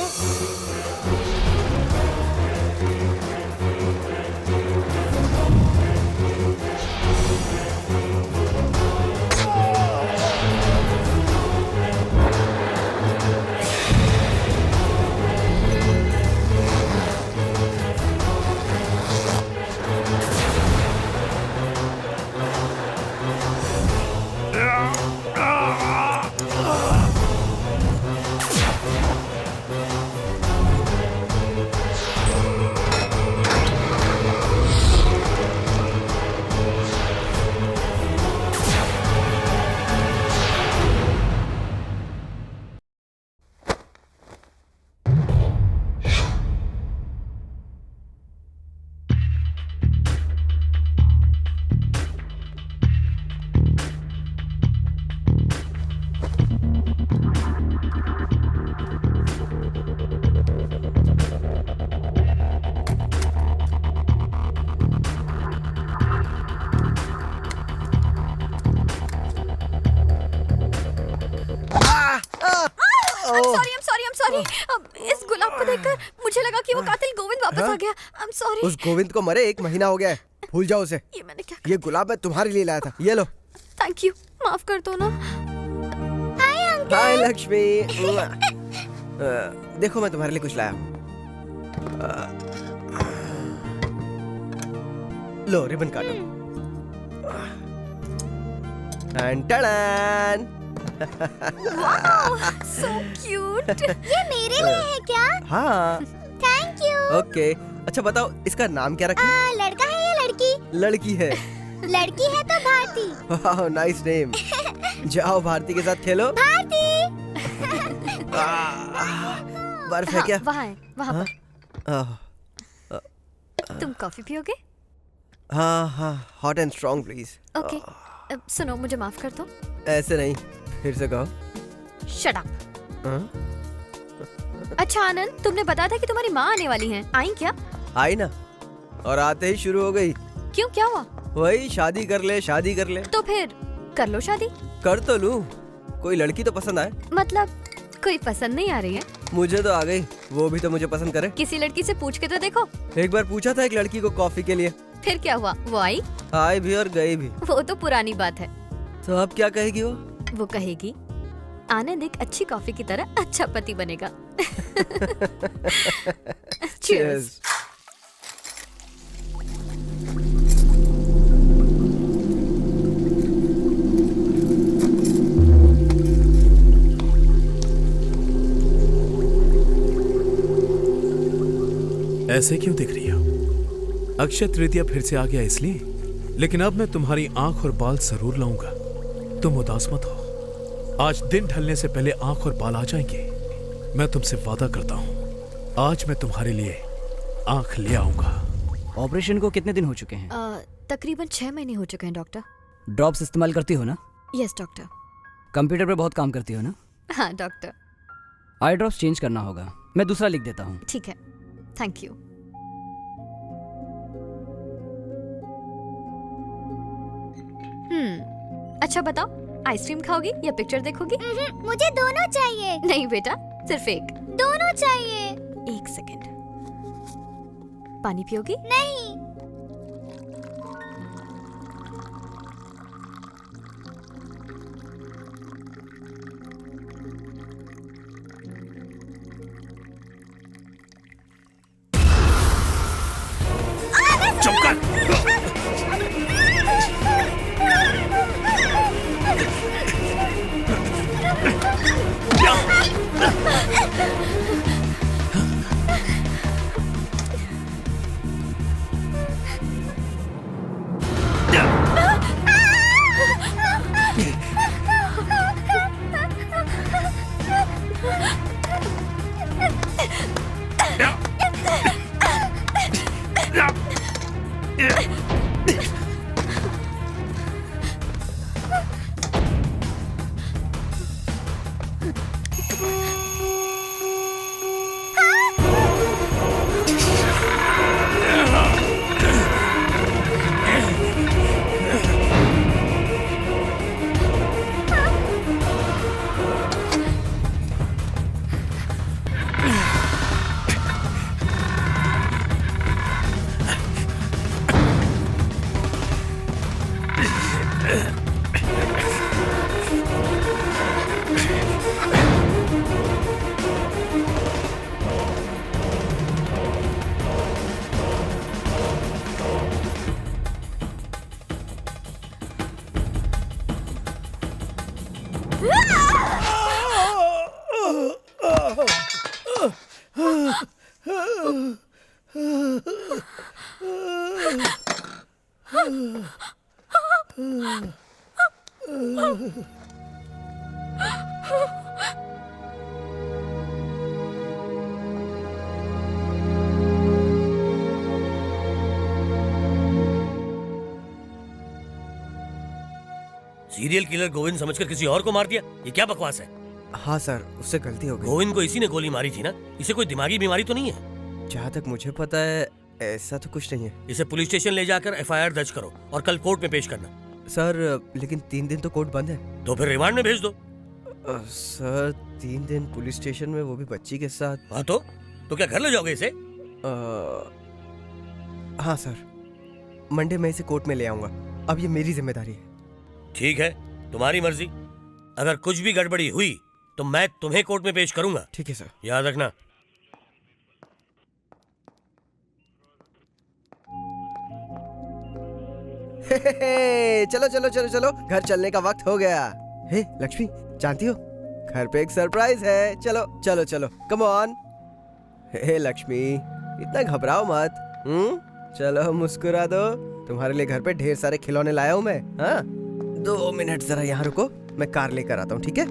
I'm sorry. इस गुलाब को देखकर मुझे लगा कि वो कातिल गोविंद वापस आ गया। I'm sorry. उस गोविंद को मरे 1 महीना हो गया है, भूल जाओ उसे। ये मैंने क्या? ये गुलाब मैं तुम्हारे लिए लाया था, ये लो। थैंक यू, माफ कर दो ना। Hi uncle. हाय लक्ष्मी। देखो मैं तुम्हारे लिए कुछ लाया हूँ। लो रिबन काटो। टन वाओ, so cute. ये मेरे लिए है क्या? हाँ। Thank you. ओके, अच्छा बताओ इसका नाम क्या रखें? लड़का है या लड़की? लड़की है। लड़की है तो भारती। वाह नाइस नेम। जाओ भारती के साथ खेलो। भारती। बर्फ है क्या? वहाँ है, वहाँ पर। तुम कॉफी पियोगे? हाँ, hot and strong please. Okay, सुनो मुझे माफ कर दो। ऐसे नहीं, फिर से कहो। Shut up. अच्छा आनंद, तुमने बताया था कि तुम्हारी माँ आने वाली हैं, आई क्या? आई ना, और आते ही शुरू हो गई। क्यों, क्या हुआ? वही शादी कर ले, शादी कर ले। तो फिर कर लो शादी। कर तो लूं, कोई लड़की तो पसंद आए। मतलब कोई पसंद नहीं आ रही है? मुझे तो आ गई, वो भी तो मुझे पसंद करे। किसी लड़की से पूछ के तो देखो। एक बार पूछा था एक लड़की को कॉफी के लिए। फिर क्या हुआ? वो आई? आई भी और गई भी। वो तो पुरानी बात है। तो अब क्या कहेगी वो? वो कहेगी आनंद एक अच्छी कॉफी की तरह अच्छा पति बनेगा। Cheers. ऐसे क्यों दिख रही हो? अक्षय तृतीया फिर से आ गया इसलिए, लेकिन अब मैं तुम्हारी आंख और बाल जरूर लाऊंगा। तुम उदास मत हो, आज दिन ढलने से पहले आंख और बाल आ जाएंगे। मैं तुमसे वादा करता हूँ, आज मैं तुम्हारे लिए आंख ले आऊंगा। ऑपरेशन को कितने दिन हो चुके हैं? तकरीबन 6 महीने हो चुके हैं डॉक्टर। ड्रॉप्स इस्तेमाल करती हो ना? Yes doctor. कंप्यूटर पे बहुत काम करती हो ना? हाँ डॉक्टर। आई ड्रॉप्स चेंज करना होगा, मैं दूसरा लिख देता हूँ। ठीक है, थैंक यू। अच्छा बताओ, आइसक्रीम खाओगी या पिक्चर देखोगी? मुझे दोनों चाहिए। नहीं बेटा, सिर्फ एक। दोनों चाहिए। 1 सेकेंड। पानी पियोगी? नहीं। सीरियल किलर गोविंद समझकर किसी और को मार दिया, ये क्या बकवास है? हाँ सर, उससे गलती हो गई। गोविंद को इसी ने गोली मारी थी ना? इसे कोई दिमागी बीमारी तो नहीं है? जहाँ तक मुझे पता है ऐसा तो कुछ नहीं है। इसे पुलिस स्टेशन ले जाकर एफआईआर दर्ज करो और कल कोर्ट में पेश करना। सर लेकिन 3 दिन तो कोर्ट बंद है। तो फिर रिमांड में भेज दो। सर 3 दिन पुलिस स्टेशन में, वो भी बच्ची के साथ। हाँ तो क्या घर ले जाओगे इसे? हाँ सर, मंडे में इसे कोर्ट में ले आऊंगा। अब ये मेरी जिम्मेदारी है। ठीक है, तुम्हारी मर्जी। अगर कुछ भी गड़बड़ी हुई तो मैं तुम्हें कोर्ट में पेश करूंगा। ठीक है सर। याद रखना। चलो चलो चलो चलो, घर चलने का वक्त हो गया। हे लक्ष्मी, जानती हो घर पे एक सरप्राइज है। चलो चलो चलो, कम ऑन। हे लक्ष्मी, इतना घबराओ मत। चलो मुस्कुरा दो। तुम्हारे लिए घर पे ढेर सारे खिलौने लाया हूँ मैं। हाँ, 2 मिनट जरा यहाँ रुको, मैं कार लेकर आता हूँ, ठीक है?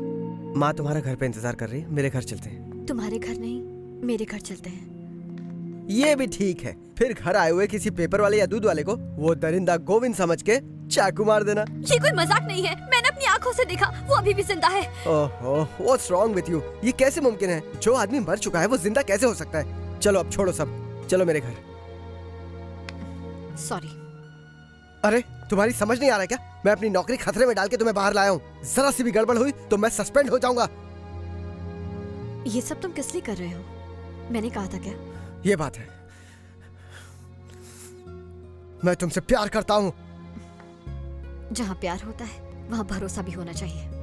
माँ तुम्हारा घर पे इंतजार कर रही है, मेरे घर चलते हैं। तुम्हारे घर नहीं, मेरे घर चलते हैं। ये भी ठीक है। फिर घर आए हुए किसी पेपर वाले या दूध वाले को वो दरिंदा गोविंद समझ के चाकू मार देना। ये कोई मजाक नहीं है, मैंने अपनी आंखों से देखा, वो अभी भी जिंदा है। ओहो, व्हाट्स रॉन्ग विद यू? ये कैसे मुमकिन है? जो आदमी मर चुका है वो जिंदा कैसे हो सकता है? चलो अब छोड़ो सब, चलो मेरे घर। सॉरी। अरे तुम्हारी समझ नहीं आ रहा है क्या? मैं अपनी नौकरी खतरे में डाल के तुम्हें बाहर लाया हूँ। जरा सी भी गड़बड़ हुई तो मैं सस्पेंड हो जाऊंगा। ये सब तुम किस लिए कर रहे हो? मैंने कहा था क्या? ये बात है, मैं तुमसे प्यार करता हूँ। जहाँ प्यार होता है वहाँ भरोसा भी होना चाहिए।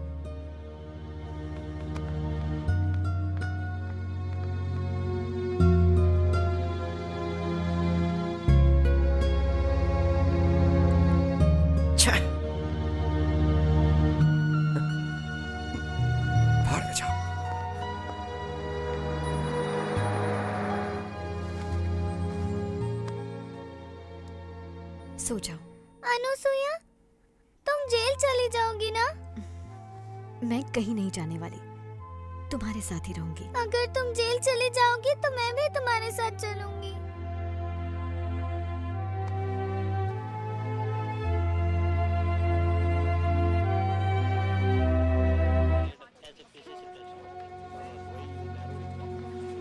सो जाओ। अनुसुईया, तुम जेल चली जाओगी ना? मैं कहीं नहीं जाने वाली, तुम्हारे साथ ही रहूंगी। अगर तुम जेल चली जाओगी तो मैं भी तुम्हारे साथ चलूंगी।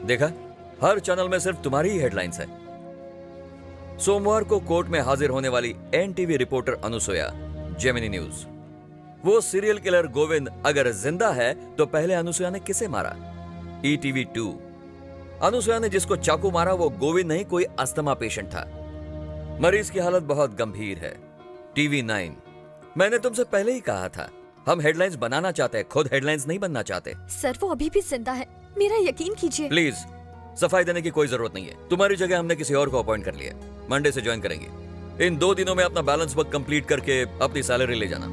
देखा, हर चैनल में सिर्फ तुम्हारी ही हेडलाइंस है। सोमवार को कोर्ट में हाजिर होने वाली NTV reporter Anusuya, Gemini news. वो सीरियल किलर गोविंद अगर जिंदा है तो पहले अनुसुया ने किसे मारा? ईटीवी 2। अनुसुया ने जिसको चाकू मारा वो गोविंद नहीं, कोई अस्थमा पेशेंट था। मरीज की हालत बहुत गंभीर है। टीवी 9। मैंने तुमसे पहले ही कहा था, हम हेडलाइंस बनाना चाहते हैं, खुद हेडलाइंस नहीं बनना चाहते। सर वो अभी भी जिंदा है, मेरा यकीन कीजिए। प्लीज, सफाई देने की कोई जरूरत नहीं है। तुम्हारी जगह हमने किसी और को अपॉइंट कर लिया, मंडे से ज्वाइन करेंगे। इन 2 दिनों में अपना बैलेंस वर्क कंप्लीट करके अपनी सैलरी ले जाना।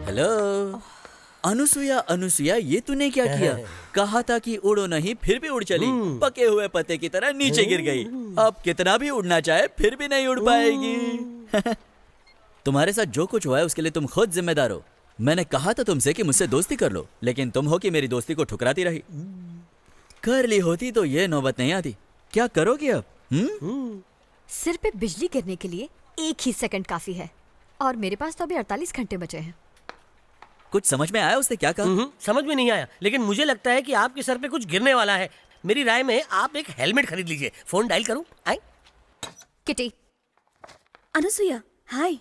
हेलो अनुसुया, अनुसुया ये तूने क्या किया? कहा था कि उड़ो नहीं, फिर भी उड़ चली। पके हुए पत्ते की तरह नीचे गिर गई। अब कितना भी उड़ना चाहे फिर भी नहीं उड़ पाएगी। तुम्हारे साथ जो कुछ हुआ है उसके लिए तुम खुद जिम्मेदार हो। मैंने कहा था तुमसे कि मुझसे दोस्ती कर लो, लेकिन तुम हो कि मेरी दोस्ती को ठुकराती रही। कर ली होती तो ये नौबत नहीं आती। क्या करोगी अब? सिर पे बिजली गिरने के लिए 1 ही सेकंड काफी है, और मेरे पास तो अभी 48 घंटे बचे हैं। कुछ समझ में आया उसने क्या कहा? समझ में नहीं आया, लेकिन मुझे लगता है कि आपके सर पे कुछ गिरने वाला है। मेरी राय में आप एक हेलमेट खरीद लीजिए। फोन डायल करूं? आए किटी। अनुसुईया, हाय,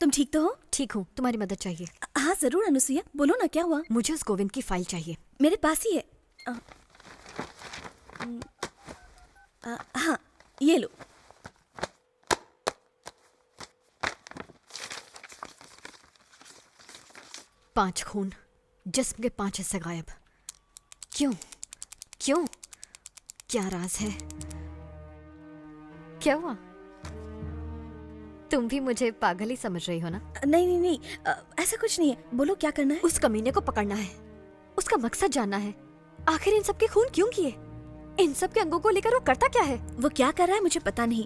तुम ठीक तो हो? ठीक हूँ, तुम्हारी मदद चाहिए। हाँ जरूर अनुसुईया, बोलो ना क्या हुआ? मुझे उस गोविंद की फाइल चाहिए। मेरे पास ही है। हाँ ये लो। पांच खून, जिस्म के 5 हिस्से गायब। क्यों? क्यों? क्या राज है? क्या हुआ? तुम भी मुझे पागल ही समझ रही हो ना? नहीं नहीं नहीं, ऐसा कुछ नहीं है। बोलो क्या करना है? उस कमीने को पकड़ना है, उसका मकसद जानना है। आखिर इन सब के खून क्यों किए? इन सब के अंगों को लेकर वो करता क्या है? वो क्या कर रहा है मुझे पता नहीं,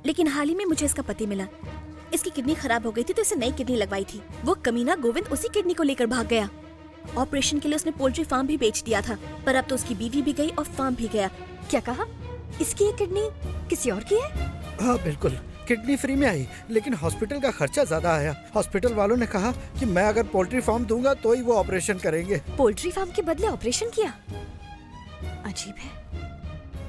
लेकिन हाल ही में मुझे इसका पति मिला। इसकी किडनी खराब हो गई थी तो इसे नई किडनी लगवाई थी। वो कमीना गोविंद उसी किडनी को लेकर भाग गया। ऑपरेशन के लिए उसने पोल्ट्री फार्म भी बेच दिया था, पर अब तो उसकी बीवी भी गई और फार्म भी गया। क्या कहा? इसकी ये किडनी किसी और की है? हाँ बिल्कुल, किडनी फ्री में आई, लेकिन हॉस्पिटल का खर्चा ज्यादा आया। हॉस्पिटल वालों ने कहा कि मैं अगर पोल्ट्री फार्म दूंगा तो ही वो ऑपरेशन करेंगे। पोल्ट्री फार्म के बदले ऑपरेशन किया? अजीब है।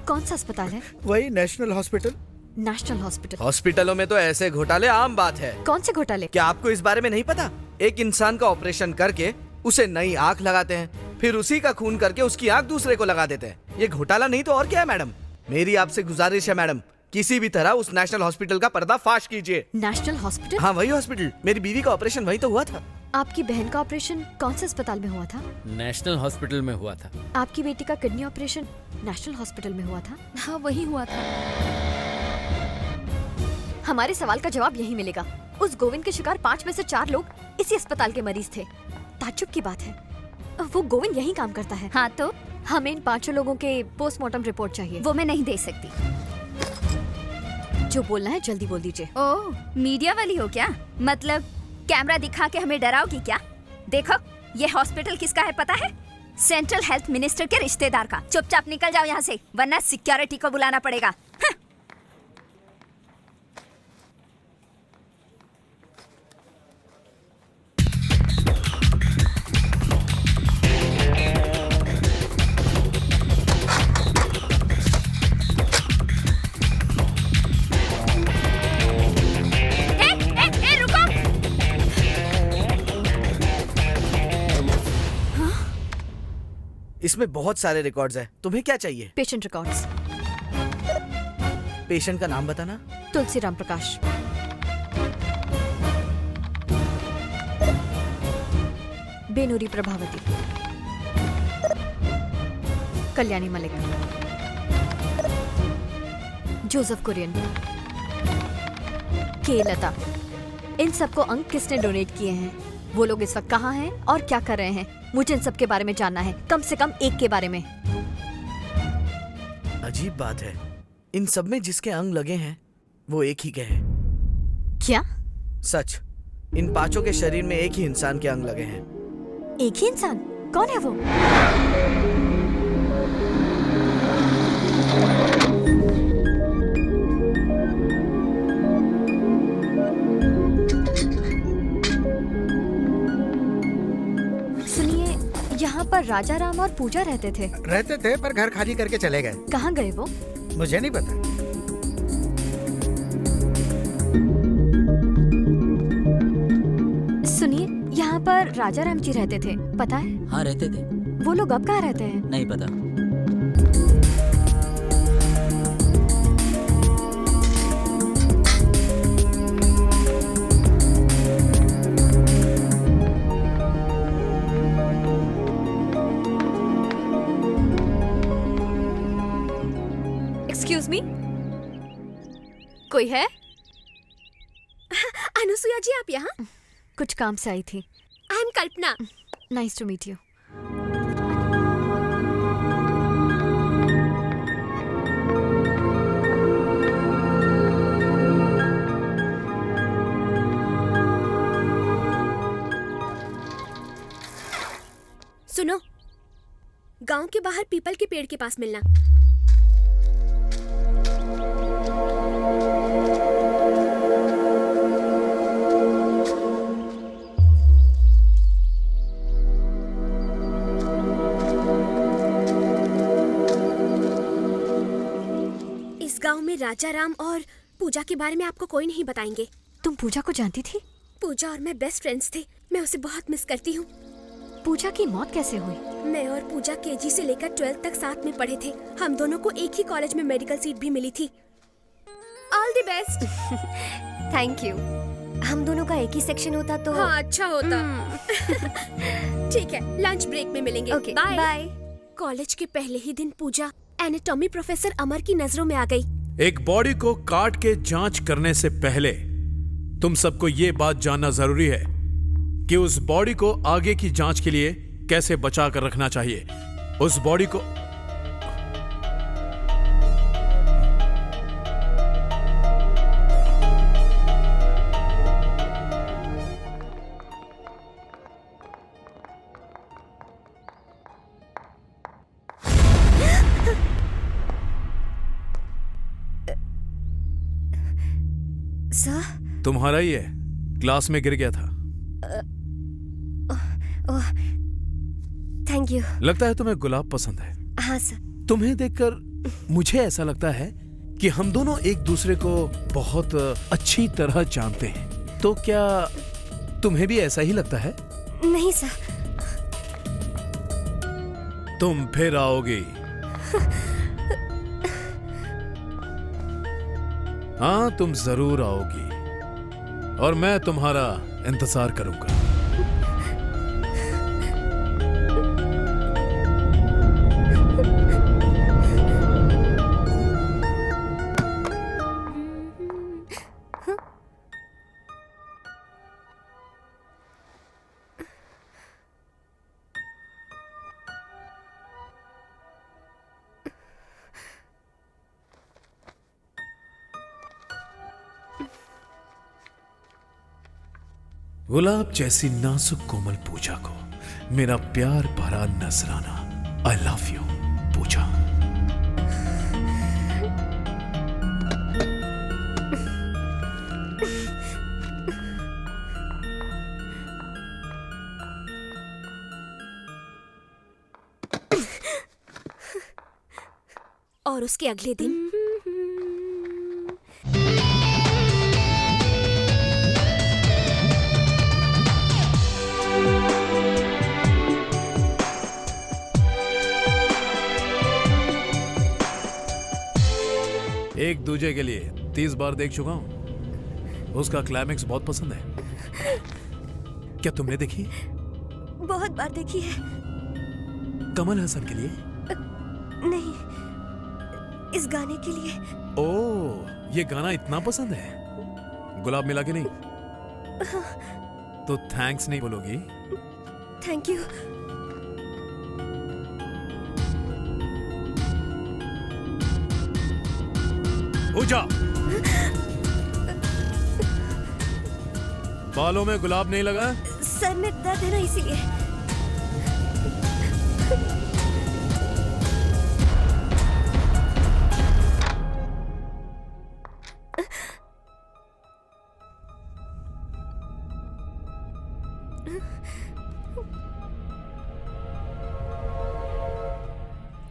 कौन सा अस्पताल है? वही नेशनल हॉस्पिटल। National hospital. हॉस्पिटलों में तो ऐसे घोटाले आम बात है। कौन से घोटाले? क्या आपको इस बारे में नहीं पता? एक इंसान का ऑपरेशन करके उसे नई आंख लगाते हैं, फिर उसी का खून करके उसकी आंख दूसरे को लगा देते हैं। ये घोटाला नहीं तो और क्या है मैडम? मेरी आपसे गुजारिश है मैडम, किसी भी तरह उस नेशनल हॉस्पिटल का पर्दाफाश कीजिए। National hospital? हाँ वही हॉस्पिटल। मेरी बीवी का ऑपरेशन वही तो हुआ था। आपकी बहन का ऑपरेशन कौन से अस्पताल में हुआ था? नेशनल हॉस्पिटल में हुआ था। आपकी बेटी का किडनी ऑपरेशन नेशनल हॉस्पिटल में हुआ था? हाँ वही हुआ था। हमारे सवाल का जवाब यही मिलेगा। उस गोविंद के शिकार 5 में से 4 लोग इसी अस्पताल के मरीज थे। ताज्जुब की बात है, वो गोविंद यही काम करता है। हाँ तो हमें इन 5 लोगों के पोस्टमार्टम रिपोर्ट चाहिए। वो मैं नहीं दे सकती। जो बोलना है जल्दी बोल दीजिए। ओह, मीडिया वाली हो क्या? मतलब कैमरा दिखा के हमें डराओगी क्या? देखो, ये हॉस्पिटल किसका है पता है? सेंट्रल हेल्थ मिनिस्टर के रिश्तेदार का। चुपचाप निकल जाओ यहाँ से, वरना सिक्योरिटी को बुलाना पड़ेगा। हाँ। इसमें बहुत सारे रिकॉर्ड्स हैं। तुम्हें क्या चाहिए? Patient records. पेशेंट का नाम बताना। तुलसी राम प्रकाश। बेनूरी प्रभावती। कल्याणी मलिक। जोसेफ कुरियन। के लता। इन सबको अंक किसने डोनेट किए हैं? वो लोग इस वक्त कहाँ हैं और क्या कर रहे हैं? मुझे इन सब के बारे में जानना है, कम से कम एक के बारे में। अजीब बात है, इन सब में जिसके अंग लगे हैं वो एक ही के हैं। क्या? सच, इन 5 के शरीर में एक ही इंसान के अंग लगे हैं। एक ही इंसान? कौन है वो? यहाँ पर राजा राम और पूजा रहते थे, पर घर खाली करके चले गए। कहाँ गए वो? मुझे नहीं पता। सुनिए, यहाँ पर राजा राम जी रहते थे, पता है? हाँ रहते थे। वो लोग अब कहाँ रहते हैं? नहीं पता। एक्सक्यूज मी, कोई है? अनुसुईया जी आप यहाँ? कुछ काम से आई थी। I am Kalpana. Nice to meet you. सुनो, गांव के बाहर पीपल के पेड़ के पास मिलना। इस गांव में राजा राम और पूजा के बारे में आपको कोई नहीं बताएंगे। तुम पूजा को जानती थी? पूजा और मैं बेस्ट फ्रेंड्स थे। मैं उसे बहुत मिस करती हूँ। पूजा की मौत कैसे हुई? मैं और पूजा केजी से लेकर 12th तक साथ में पढ़े थे। हम दोनों को एक ही कॉलेज में मेडिकल सीट भी मिली थी। All the best. Thank you. हम दोनों का एक ही सेक्शन होता तो हाँ, अच्छा होता। ठीक है, लंच ब्रेक में मिलेंगे। Okay, bye. बाय। कॉलेज के पहले ही दिन पूजा एनाटॉमी प्रोफेसर अमर की नजरों में आ गई। एक बॉडी को काट के जांच करने से पहले तुम सबको ये बात जानना जरूरी है कि उस बॉडी को आगे की जांच के लिए कैसे बचा कर रखना चाहिए। उस बॉडी को सर, तुम्हारा ही है, क्लास में गिर गया था। Thank you. लगता है तुम्हें गुलाब पसंद है। हाँ सर। तुम्हें देखकर मुझे ऐसा लगता है कि हम दोनों एक दूसरे को बहुत अच्छी तरह जानते हैं। तो क्या तुम्हें भी ऐसा ही लगता है? नहीं सर। तुम फिर आओगी। हाँ, तुम जरूर आओगी और मैं तुम्हारा इंतजार करूंगा। गुलाब जैसी नाजुक कोमल पूजा को मेरा प्यार भरा नजराना। आई लव यू पूजा। और उसके अगले दिन एक दूजे के लिए 30 बार देख चुका हूं। उसका क्लाइमेक्स बहुत पसंद है। क्या तुमने देखी? बहुत बार देखी है। कमल हसन के लिए? नहीं, इस गाने के लिए। ओह, ये गाना इतना पसंद है। गुलाब मिला के नहीं? तो थैंक्स नहीं बोलोगी? Thank you. पूजा, बालों में गुलाब नहीं लगा? सर में दर्द है ना, इसीलिए।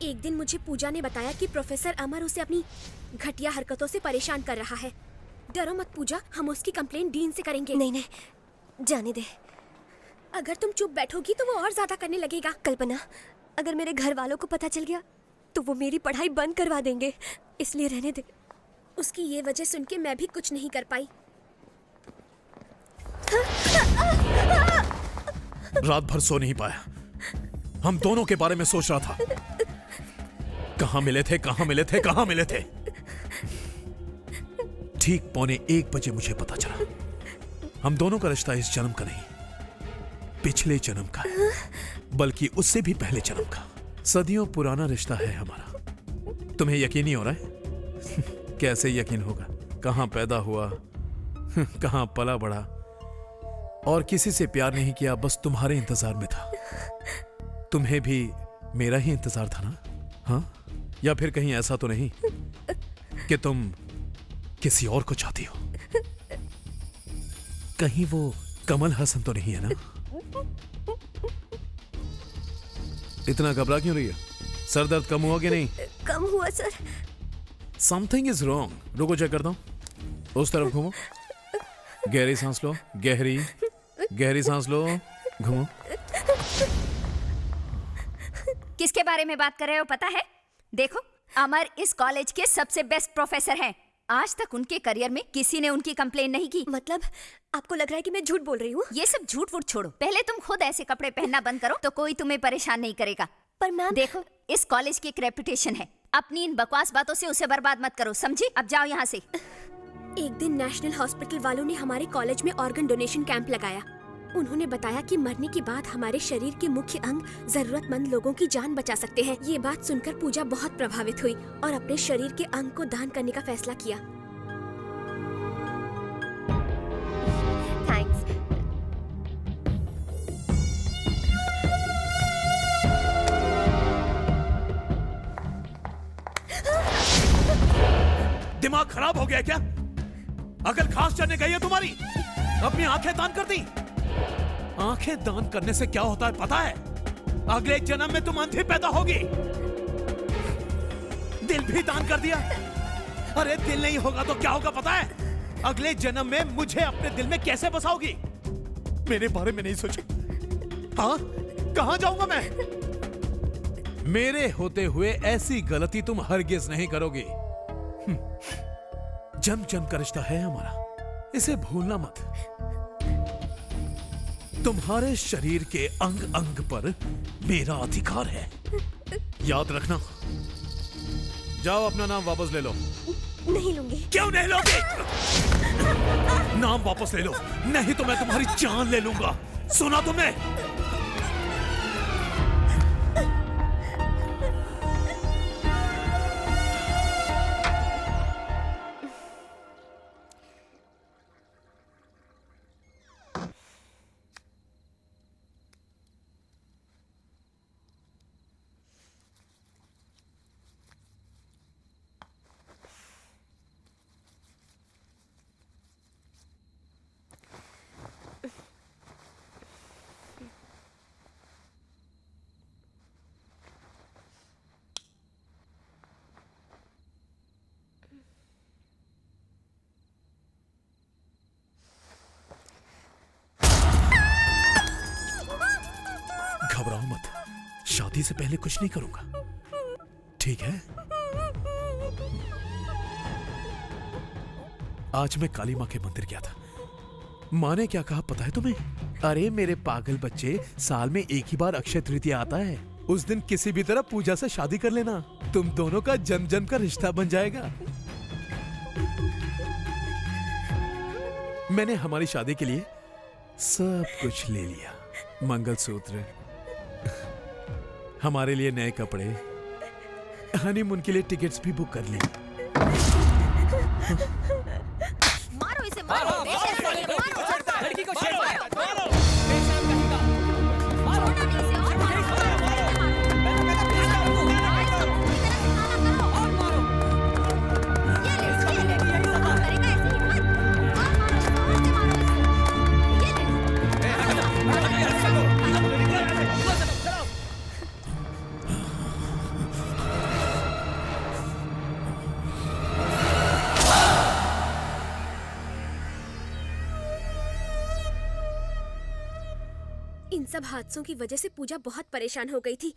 एक दिन मुझे पूजा ने बताया कि प्रोफेसर अमर उसे अपनी घटिया हरकतों से परेशान कर रहा है। डरो मत पूजा, हम उसकी कंप्लेंट डीन से करेंगे। नहीं नहीं, जाने दे। अगर तुम चुप बैठोगी तो वो और ज्यादा करने लगेगा। कल्पना, अगर मेरे घर वालों को पता चल गया तो वो मेरी पढ़ाई बंद करवा देंगे, इसलिए रहने दे। उसकी ये वजह सुन के मैं भी कुछ नहीं कर पाई। रात भर सो नहीं पाया। हम दोनों के बारे में सोच रहा था। कहां मिले थे, कहां मिले थे, कहां मिले थे। ठीक 1:45 बजे मुझे पता चला हम दोनों का रिश्ता इस जन्म का नहीं, पिछले जन्म का है, बल्कि उससे भी पहले जन्म का। सदियों पुराना रिश्ता है हमारा। तुम्हें यकीन नहीं हो रहा है? कैसे यकीन होगा? कहां पैदा हुआ, कहां पला बढ़ा और किसी से प्यार नहीं किया, बस तुम्हारे इंतजार में था। तुम्हें भी मेरा ही इंतजार था ना? हाँ? या फिर कहीं ऐसा तो नहीं कि तुम किसी और को चाहती हो? कहीं वो कमल हसन तो नहीं है ना? इतना घबरा क्यों रही है? सर दर्द कम हुआ कि नहीं? कम हुआ सर। Something is wrong. रुको चेक करता हूं। उस तरफ घूमो। गहरी सांस लो। गहरी सांस लो। घूमो। किसके बारे में बात कर रहे हो पता है? देखो, अमर इस कॉलेज के सबसे बेस्ट प्रोफेसर हैं। आज तक उनके करियर में किसी ने उनकी कंप्लेन नहीं की। मतलब आपको लग रहा है कि मैं झूठ बोल रही हूँ? ये सब झूठ वूठ छोड़ो, पहले तुम खुद ऐसे कपड़े पहनना बंद करो तो कोई तुम्हें परेशान नहीं करेगा। पर मैम, देखो, इस कॉलेज की एक रेपुटेशन है, अपनी इन बकवास बातों से उसे बर्बाद मत करो, समझी? अब जाओ यहाँ से। एक दिन नेशनल हॉस्पिटल वालों ने हमारे कॉलेज में ऑर्गन डोनेशन कैंप लगाया। उन्होंने बताया कि मरने के बाद हमारे शरीर के मुख्य अंग जरूरतमंद लोगों की जान बचा सकते हैं। ये बात सुनकर पूजा बहुत प्रभावित हुई और अपने शरीर के अंग को दान करने का फैसला किया। थैंक्स। दिमाग खराब हो गया क्या? अकल खास चढ़ने गई है तुम्हारी? अपनी आंखें दान कर दी। आंखें दान करने से क्या होता है पता है? अगले जन्म में तुम अंधी पैदा होगी। दिल भी दान कर दिया। अरे दिल नहीं होगा तो क्या होगा पता है? अगले जन्म में मुझे अपने दिल में कैसे बसाओगी? मेरे बारे में नहीं सोची? हाँ, कहां जाऊंगा मैं? मेरे होते हुए ऐसी गलती तुम हरगिज नहीं करोगी। जन्म जन्म का रिश्ता है हमारा, इसे भूलना मत। तुम्हारे शरीर के अंग अंग पर मेरा अधिकार है, याद रखना। जाओ अपना नाम वापस ले लो। नहीं लूंगी। क्यों नहीं लोगे? नाम वापस ले लो, नहीं तो मैं तुम्हारी जान ले लूंगा। सुना तुमने? घबराओ मत, शादी से पहले कुछ नहीं करूंगा, ठीक है? आज मैं काली मां के मंदिर गया था। मां ने क्या कहा पता है तुम्हें? अरे मेरे पागल बच्चे, साल में एक ही बार अक्षय तृतीया आता है। उस दिन किसी भी तरह पूजा से शादी कर लेना, तुम दोनों का जन्म जन्म का रिश्ता बन जाएगा। मैंने हमारी शादी के लिए सब कुछ ले लिया। मंगलसूत्र, हमारे लिए नए कपड़े, हनीमून के लिए टिकट्स भी बुक कर ली। मारो इसे, मारो, लड़की को शेर मारो। इन सब हादसों की वजह से पूजा बहुत परेशान हो गई थी,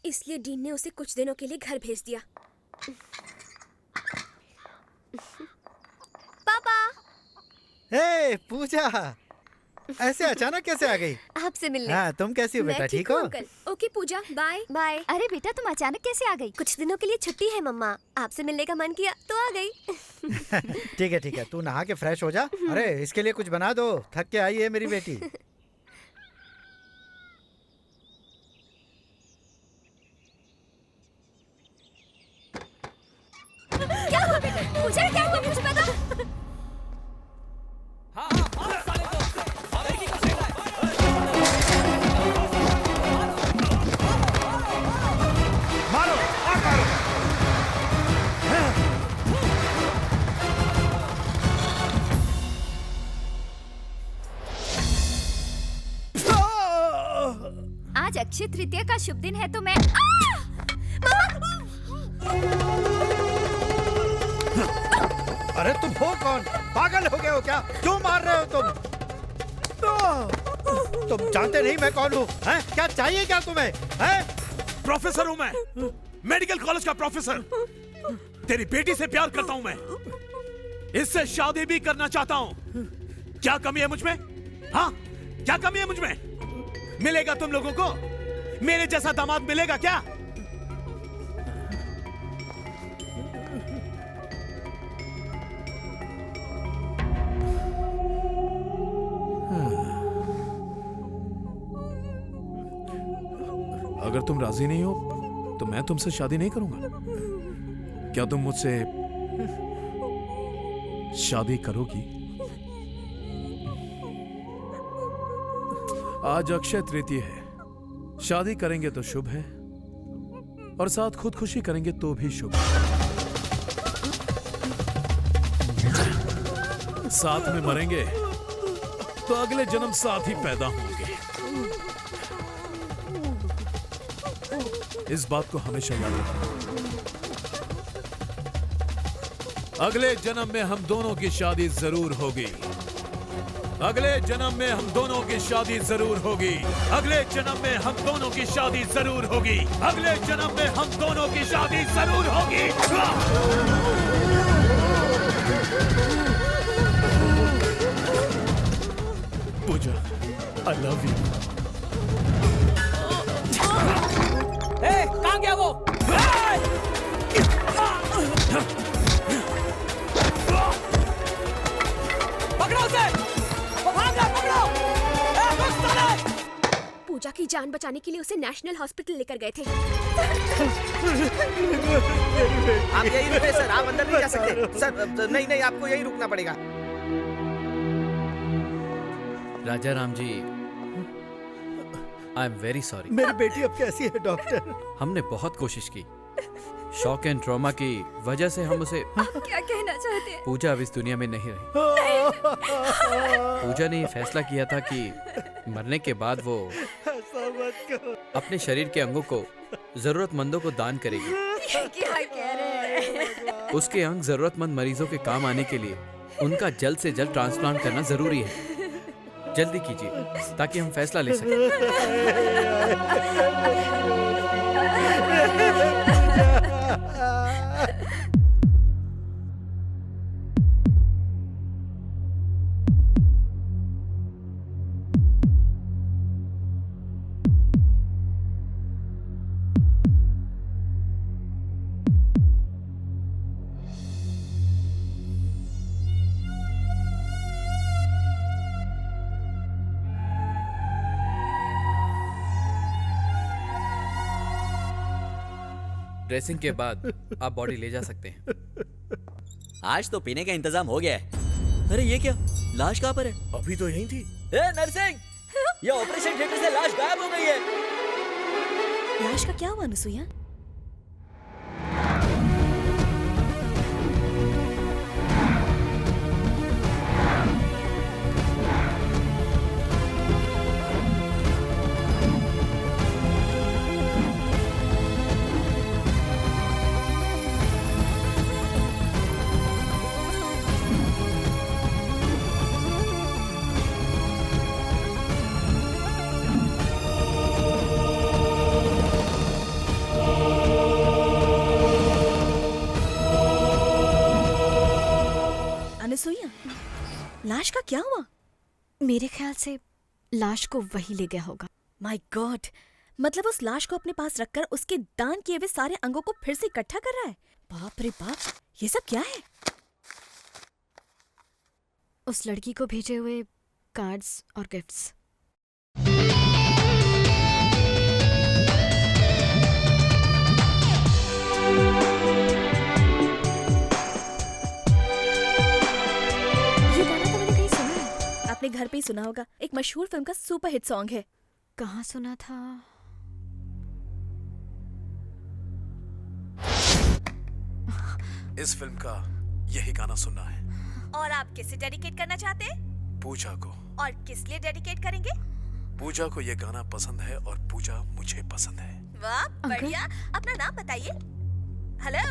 इसलिए डीन ने उसे कुछ दिनों के लिए घर भेज दिया। पापा। हे पूजा, ऐसे अचानक कैसे आ गई? आपसे मिलने। हाँ, तुम कैसी हो मैं बेटा? ठीक हो? अंकल। ओके पूजा, बाय बाय। अरे बेटा, तुम अचानक कैसे आ गई? कुछ दिनों के लिए छुट्टी है मम्मा, आपसे मिलने का मन किया तो आ गई। ठीक है, तू नहा के फ्रेश हो जा। अरे इसके लिए कुछ बना दो, थक के आई है मेरी बेटी। क्या हुआ बेटा? पूजा क्या हुआ मुझे बता। आज अक्षय तृतीया का शुभ दिन है तो मैं अरे तुम हो कौन? पागल हो गए हो क्या? क्यों मार रहे हो तुम? तुम जानते नहीं मैं कौन हूँ? हैं? क्या चाहिए क्या तुम्हें? हैं? प्रोफेसर हूं मैं, मेडिकल कॉलेज का प्रोफेसर। तेरी बेटी से प्यार करता हूं मैं, इससे शादी भी करना चाहता हूं। क्या कमी है मुझमें? हाँ, क्या कमी है मुझमें? मिलेगा तुम लोगों को मेरे जैसा दामाद मिलेगा क्या? अगर तुम राजी नहीं हो तो मैं तुमसे शादी नहीं करूंगा। क्या तुम मुझसे शादी करोगी? आज अक्षय तृतीया है, शादी करेंगे तो शुभ है और साथ खुदकुशी करेंगे तो भी शुभ है। साथ में मरेंगे तो अगले जन्म साथ ही पैदा होंगे। इस बात को हमेशा याद रखना। अगले जन्म में हम दोनों की शादी जरूर होगी। अगले जन्म में हम दोनों की शादी जरूर होगी। अगले जन्म में हम दोनों की शादी जरूर होगी। अगले जन्म में हम दोनों की शादी जरूर होगी। पूजा, आई लव यू। कहाँ गया वो? पकड़ो उसे! वो भाग रहा, पकड़ो! रुक साले! पूजा की जान बचाने के लिए उसे नेशनल हॉस्पिटल लेकर गए थे। आप यही रुके सर, आप अंदर नहीं जा सकते। सर नहीं नहीं, आपको यही रुकना पड़ेगा। राजा Ram ji, I am very sorry. मेरी बेटी अब कैसी है डॉक्टर? हमने बहुत कोशिश की, शॉक एंड ट्रॉमा की वजह से हम उसे आप क्या कहना चाहते हैं? पूजा अब इस दुनिया में नहीं रही। पूजा ने ये फैसला किया था कि मरने के बाद वो अपने शरीर के अंगों को जरूरतमंदों को दान करेगी। क्या कह रहे हैं? उसके अंग जरूरतमंद मरीजों के काम आने के लिए उनका जल्द से जल्द ट्रांसप्लांट करना जरूरी है। जल्दी कीजिए ताकि हम फैसला ले सकें। ड्रेसिंग के बाद आप बॉडी ले जा सकते हैं। आज तो पीने का इंतजाम हो गया है। अरे ये क्या, लाश कहाँ पर है? अभी तो यहीं थी। ए नरसिंह, ये ऑपरेशन थिएटर से लाश गायब हो गई है। लाश का क्या हुआ अनुसुईया? अनुसुईया, लाश का क्या हुआ? मेरे ख्याल से लाश को वही ले गया होगा। माय गॉड, मतलब उस लाश को अपने पास रखकर उसके दान किए हुए सारे अंगों को फिर से इकट्ठा कर रहा है। बाप रे बाप, ये सब क्या है? उस लड़की को भेजे हुए कार्ड्स और गिफ्ट्स। आपने घर पे ही सुना होगा, एक मशहूर फिल्म का सुपर हिट सॉन्ग है। कहाँ सुना था? इस फिल्म का यही गाना सुनना है। और आप किसे डेडिकेट करना चाहते हैं? पूजा को। और किस लिए डेडिकेट करेंगे? पूजा को ये गाना पसंद है और पूजा मुझे पसंद है। वाह बढ़िया। अपना नाम बताइए। हेलो।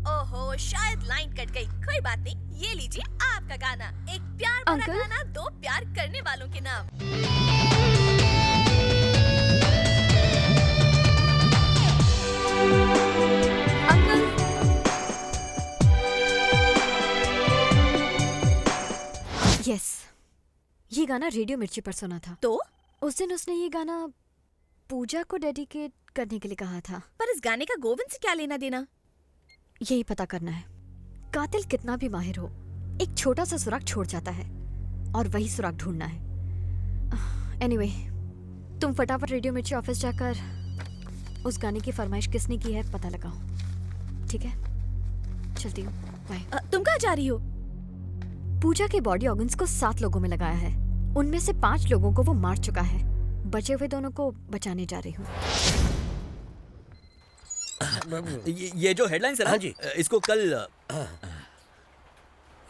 ओहो शायद लाइन कट गई, कोई बात नहीं, ये लीजिए आपका गाना, एक प्यार भरा गाना दो प्यार करने वालों के नाम। यस, ये गाना रेडियो मिर्ची पर सुना था। तो उस दिन उसने ये गाना पूजा को डेडिकेट करने के लिए कहा था। पर इस गाने का गोविंद से क्या लेना देना? यही पता करना है। कातिल कितना भी माहिर हो, एक छोटा सा सुराग छोड़ जाता है और वही सुराग ढूंढना है। एनीवे, तुम फटाफट रेडियो मिर्ची ऑफिस जाकर उस गाने की फरमाइश किसने की है पता लगाओ। ठीक है, चलती हूँ, बाय। तुम कहाँ जा रही हो? पूजा के बॉडी ऑर्गन्स को 7 लोगों में लगाया है। उनमें से 5 लोगों को वो मार चुका है। बचे हुए दोनों को बचाने जा रही हूँ। ये जो हेडलाइंस है ना, हाँ जी, इसको कल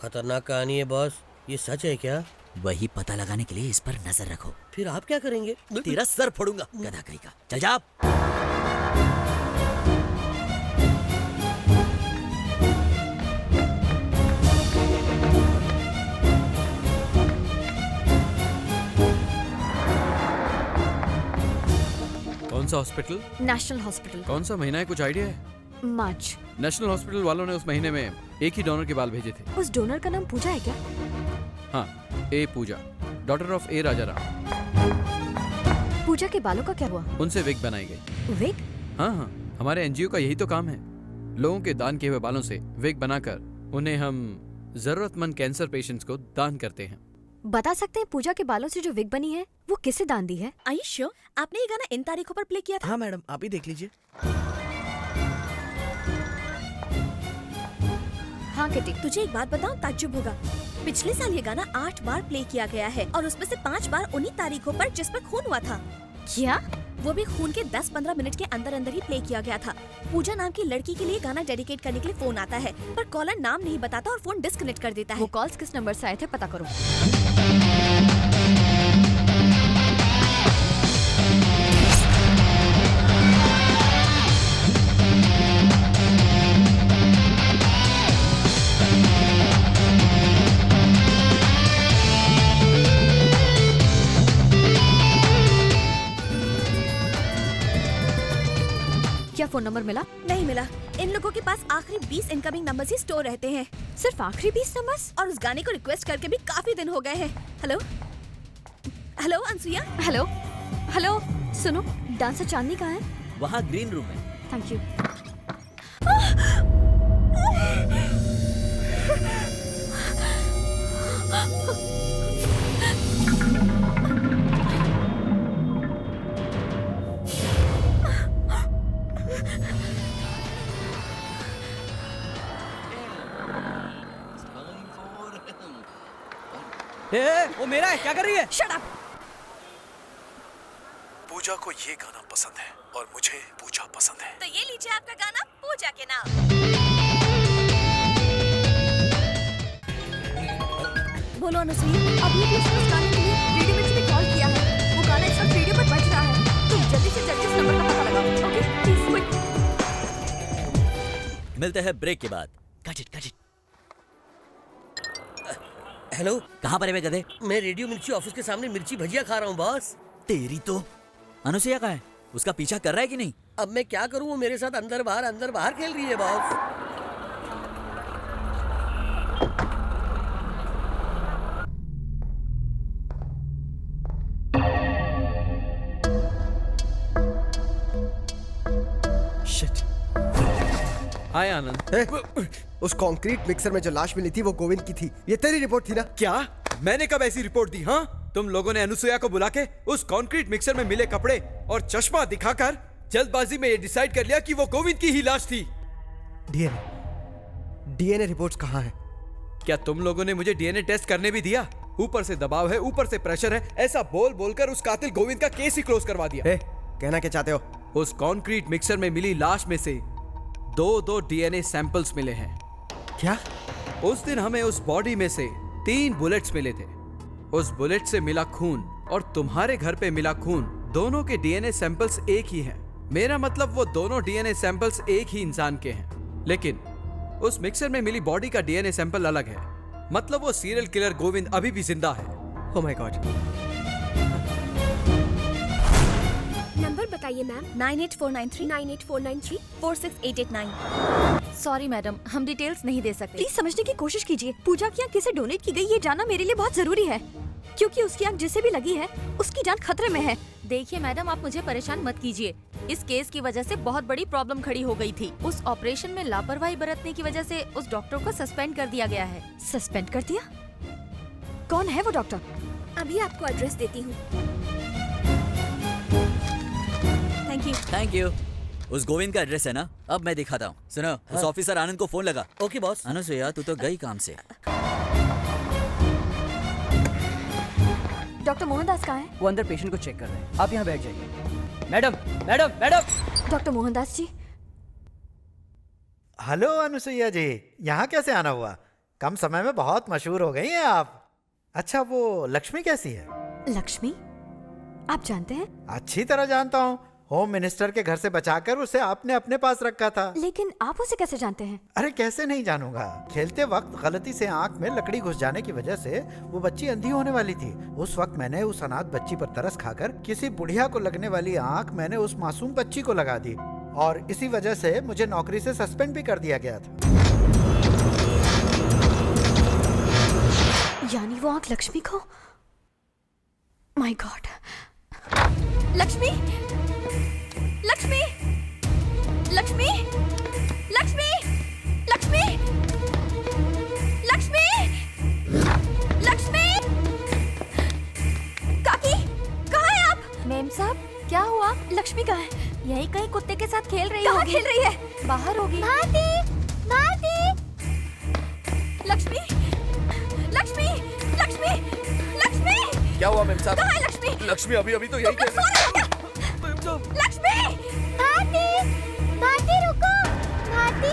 खतरनाक कहानी है बॉस, ये सच है क्या? वही पता लगाने के लिए इस पर नजर रखो। फिर आप क्या करेंगे? तेरा सर फोड़ूंगा गधा कहीं का। चल जा। कौन सा हॉस्पिटल? National hospital. कौन सा महीना है, कुछ आइडिया है? मार्च। नेशनल हॉस्पिटल वालों ने उस महीने में एक ही डोनर के बाल भेजे थे। उस डोनर का नाम पूजा है क्या? हाँ, ए पूजा, डॉटर ऑफ ए राजा राम। पूजा के बालों का क्या हुआ? उनसे विग बनाई गई। विग? हाँ हाँ, हमारे एनजीओ का यही तो काम है। लोगों के दान किए हुए बालों से विग बनाकर उन्हें हम जरूरतमंद कैंसर पेशेंट्स को दान करते हैं। बता सकते हैं पूजा के बालों से जो विग बनी है वो किसे दान दी है? Are you sure? आपने ये गाना इन तारीखों पर प्ले किया था? हाँ मैडम, आप ही देख लीजिए। हाँ किटी, तुझे एक बात बताऊं, ताज्जुब होगा। पिछले साल ये गाना 8 बार प्ले किया गया है और उसमें से 5 बार उन्हीं तारीखों पर जिस पर खून हुआ था। क्या? वो भी खून के 10-15 मिनट के अंदर अंदर ही प्ले किया गया था। पूजा नाम की लड़की के लिए गाना डेडिकेट करने के लिए फोन आता है, पर कॉलर नाम नहीं बताता और फोन डिस्कनेक्ट कर देता है। वो कॉल्स किस नंबर से आए थे पता करो। क्या फोन नंबर मिला? नहीं मिला। इन लोगों के पास आखिरी 20 इनकमिंग नंबर्स ही स्टोर रहते हैं। सिर्फ आखिरी 20 नंबर्स? और उस गाने को रिक्वेस्ट करके भी काफी दिन हो गए हैं। Hello hello Anasuya. Hello hello, सुनो, डांसर चांदनी कहाँ है? वहाँ ग्रीन रूम में। Thank you. वो मेरा है, क्या कर रही है? Shut up! पूजा को ये गाना पसंद है और मुझे पूजा पसंद है। तो ये लीजिए आपका गाना पूजा के नाम। बोलो अनुसुईया, अभी भी उसने उस गाने के लिए रेडियो मिर्ची पे कॉल किया है। वो गाना इस वक्त रेडियो पर बज रहा है। तुम जल्दी से जल्दी उस नंबर का पता लगाओ। Okay, please quick. मिलते हैं ब्रेक के बाद। Cut it. हेलो, कहाँ पर है बे गधे? मैं रेडियो मिर्ची ऑफिस के सामने मिर्ची भजिया खा रहा हूँ बॉस। तेरी तो। अनुसुईया कहाँ है? उसका पीछा कर रहा है कि नहीं? अब मैं क्या करूँ, वो मेरे साथ अंदर बाहर खेल रही है बॉस। शिट। हाय आनंद। उस कंक्रीट मिक्सर में जो लाश मिली थी वो गोविंद की थी। ये तेरी रिपोर्ट थी ना? क्या? मैंने कब ऐसी रिपोर्ट दी? हाँ, तुम लोगों ने अनुसुईया को बुला के उस कंक्रीट मिक्सर में मिले कपड़े और चश्मा दिखाकर जल्दबाजी में ये डिसाइड कर लिया कि वो गोविंद की ही लाश थी। डीएनए रिपोर्ट्स कहाँ है? क्या तुम लोगों ने मुझे डीएनए टेस्ट करने भी दिया? ऊपर से दबाव है, ऊपर से प्रेशर है, ऐसा बोलकर उस कातिल गोविंद का केस ही क्लोज करवा दिया। कहना क्या चाहते हो? उस कंक्रीट मिक्सर में मिली लाश में से 2 डीएनए सैंपल्स मिले हैं। क्या? उस दिन हमें उस बॉडी में से 3 बुलेट्स मिले थे। उस बुलेट से मिला खून और तुम्हारे घर पे मिला खून, दोनों के डीएनए सैंपल्स एक ही हैं। मेरा मतलब वो दोनों डीएनए सैंपल्स एक ही इंसान के हैं, लेकिन उस मिक्सर में मिली बॉडी का डीएनए सैंपल अलग है। मतलब वो सीरियल किलर गोविंद अभी भी जिंदा है। Oh my God. नंबर बताइए मैम। 98493 98493 46889। सॉरी मैडम, हम डिटेल्स नहीं दे सकते। प्लीज समझने की कोशिश कीजिए। पूजा की आंख किसे डोनेट की गई ये जानना मेरे लिए बहुत जरूरी है, क्योंकि उसकी आंख जिसे भी लगी है उसकी जान खतरे में है। देखिए मैडम, आप मुझे परेशान मत कीजिए। इस केस की वजह से बहुत बड़ी प्रॉब्लम खड़ी हो गई थी। उस ऑपरेशन में लापरवाही बरतने की वजह से उस डॉक्टर को सस्पेंड कर दिया गया है। सस्पेंड कर दिया? कौन है वो डॉक्टर? अभी आपको एड्रेस देती हूँ। Thank you. Thank you. उस गोविंद का एड्रेस है ना? अब मैं दिखाता हूँ। सुनो, उस ऑफिसर आनंद को फोन लगा। Okay boss. अनुसुईया, तू तो गई काम से। डॉक्टर मोहनदास कहाँ है? वो अंदर पेशेंट को चेक कर रहे हैं, आप यहाँ बैठ जाइए। Madam madam madam. Doctor Mohandas ji. Hello Anasuya ji, यहाँ कैसे आना हुआ? कम समय में बहुत मशहूर हो गई हैं आप। अच्छा, वो लक्ष्मी कैसी है? लक्ष्मी? आप जानते हैं? अच्छी तरह जानता हूँ। होम मिनिस्टर के घर से बचाकर उसे आपने अपने पास रखा था। लेकिन आप उसे कैसे जानते हैं? अरे कैसे नहीं जानूंगा। खेलते वक्त गलती से आंख में लकड़ी घुस जाने की वजह से वो बच्ची अंधी होने वाली थी। उस वक्त मैंने उस अनाथ बच्ची पर तरस खाकर किसी बुढ़िया को लगने वाली आंख मैंने उस मासूम बच्ची को लगा दी, और इसी वजह से मुझे नौकरी से सस्पेंड भी कर दिया गया था। यानी वो आंख लक्ष्मी को? My god. लक्ष्मी, लक्ष्मी, लक्ष्मी, लक्ष्मी, लक्ष्मी, लक्ष्मी, लक्ष्मी। काकी, कहाँ है आप? मेम साहब, क्या हुआ? लक्ष्मी कहाँ है? यही कहीं कुत्ते के साथ खेल रही कहाँ होगी। खेल रही है? बाहर होगी। भारती, भारती। लक्ष्मी, लक्ष्मी, लक्ष्मी, लक्ष्मी। क्या हुआ मेम साहब? कहाँ है लक्ष्मी? लक्ष्मी अभी तो यही कह रही है। लक्ष्मी! भारती, भारती रुको, भारती।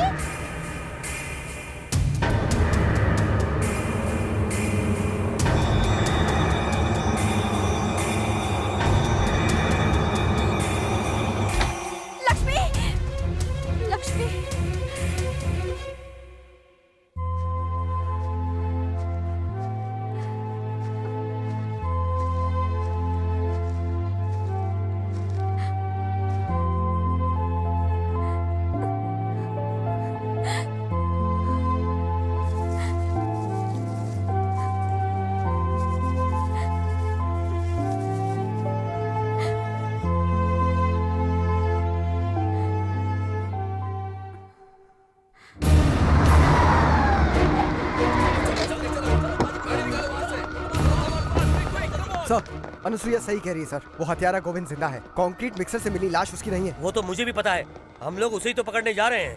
लक्ष्मी, लक्ष्मी। सर, अनुसुईया सही कह रही है सर। वो हत्यारा गोविंद जिंदा है। कंक्रीट मिक्सर से मिली लाश उसकी नहीं है। वो तो मुझे भी पता है। हम लोग उसे ही तो पकड़ने जा रहे हैं।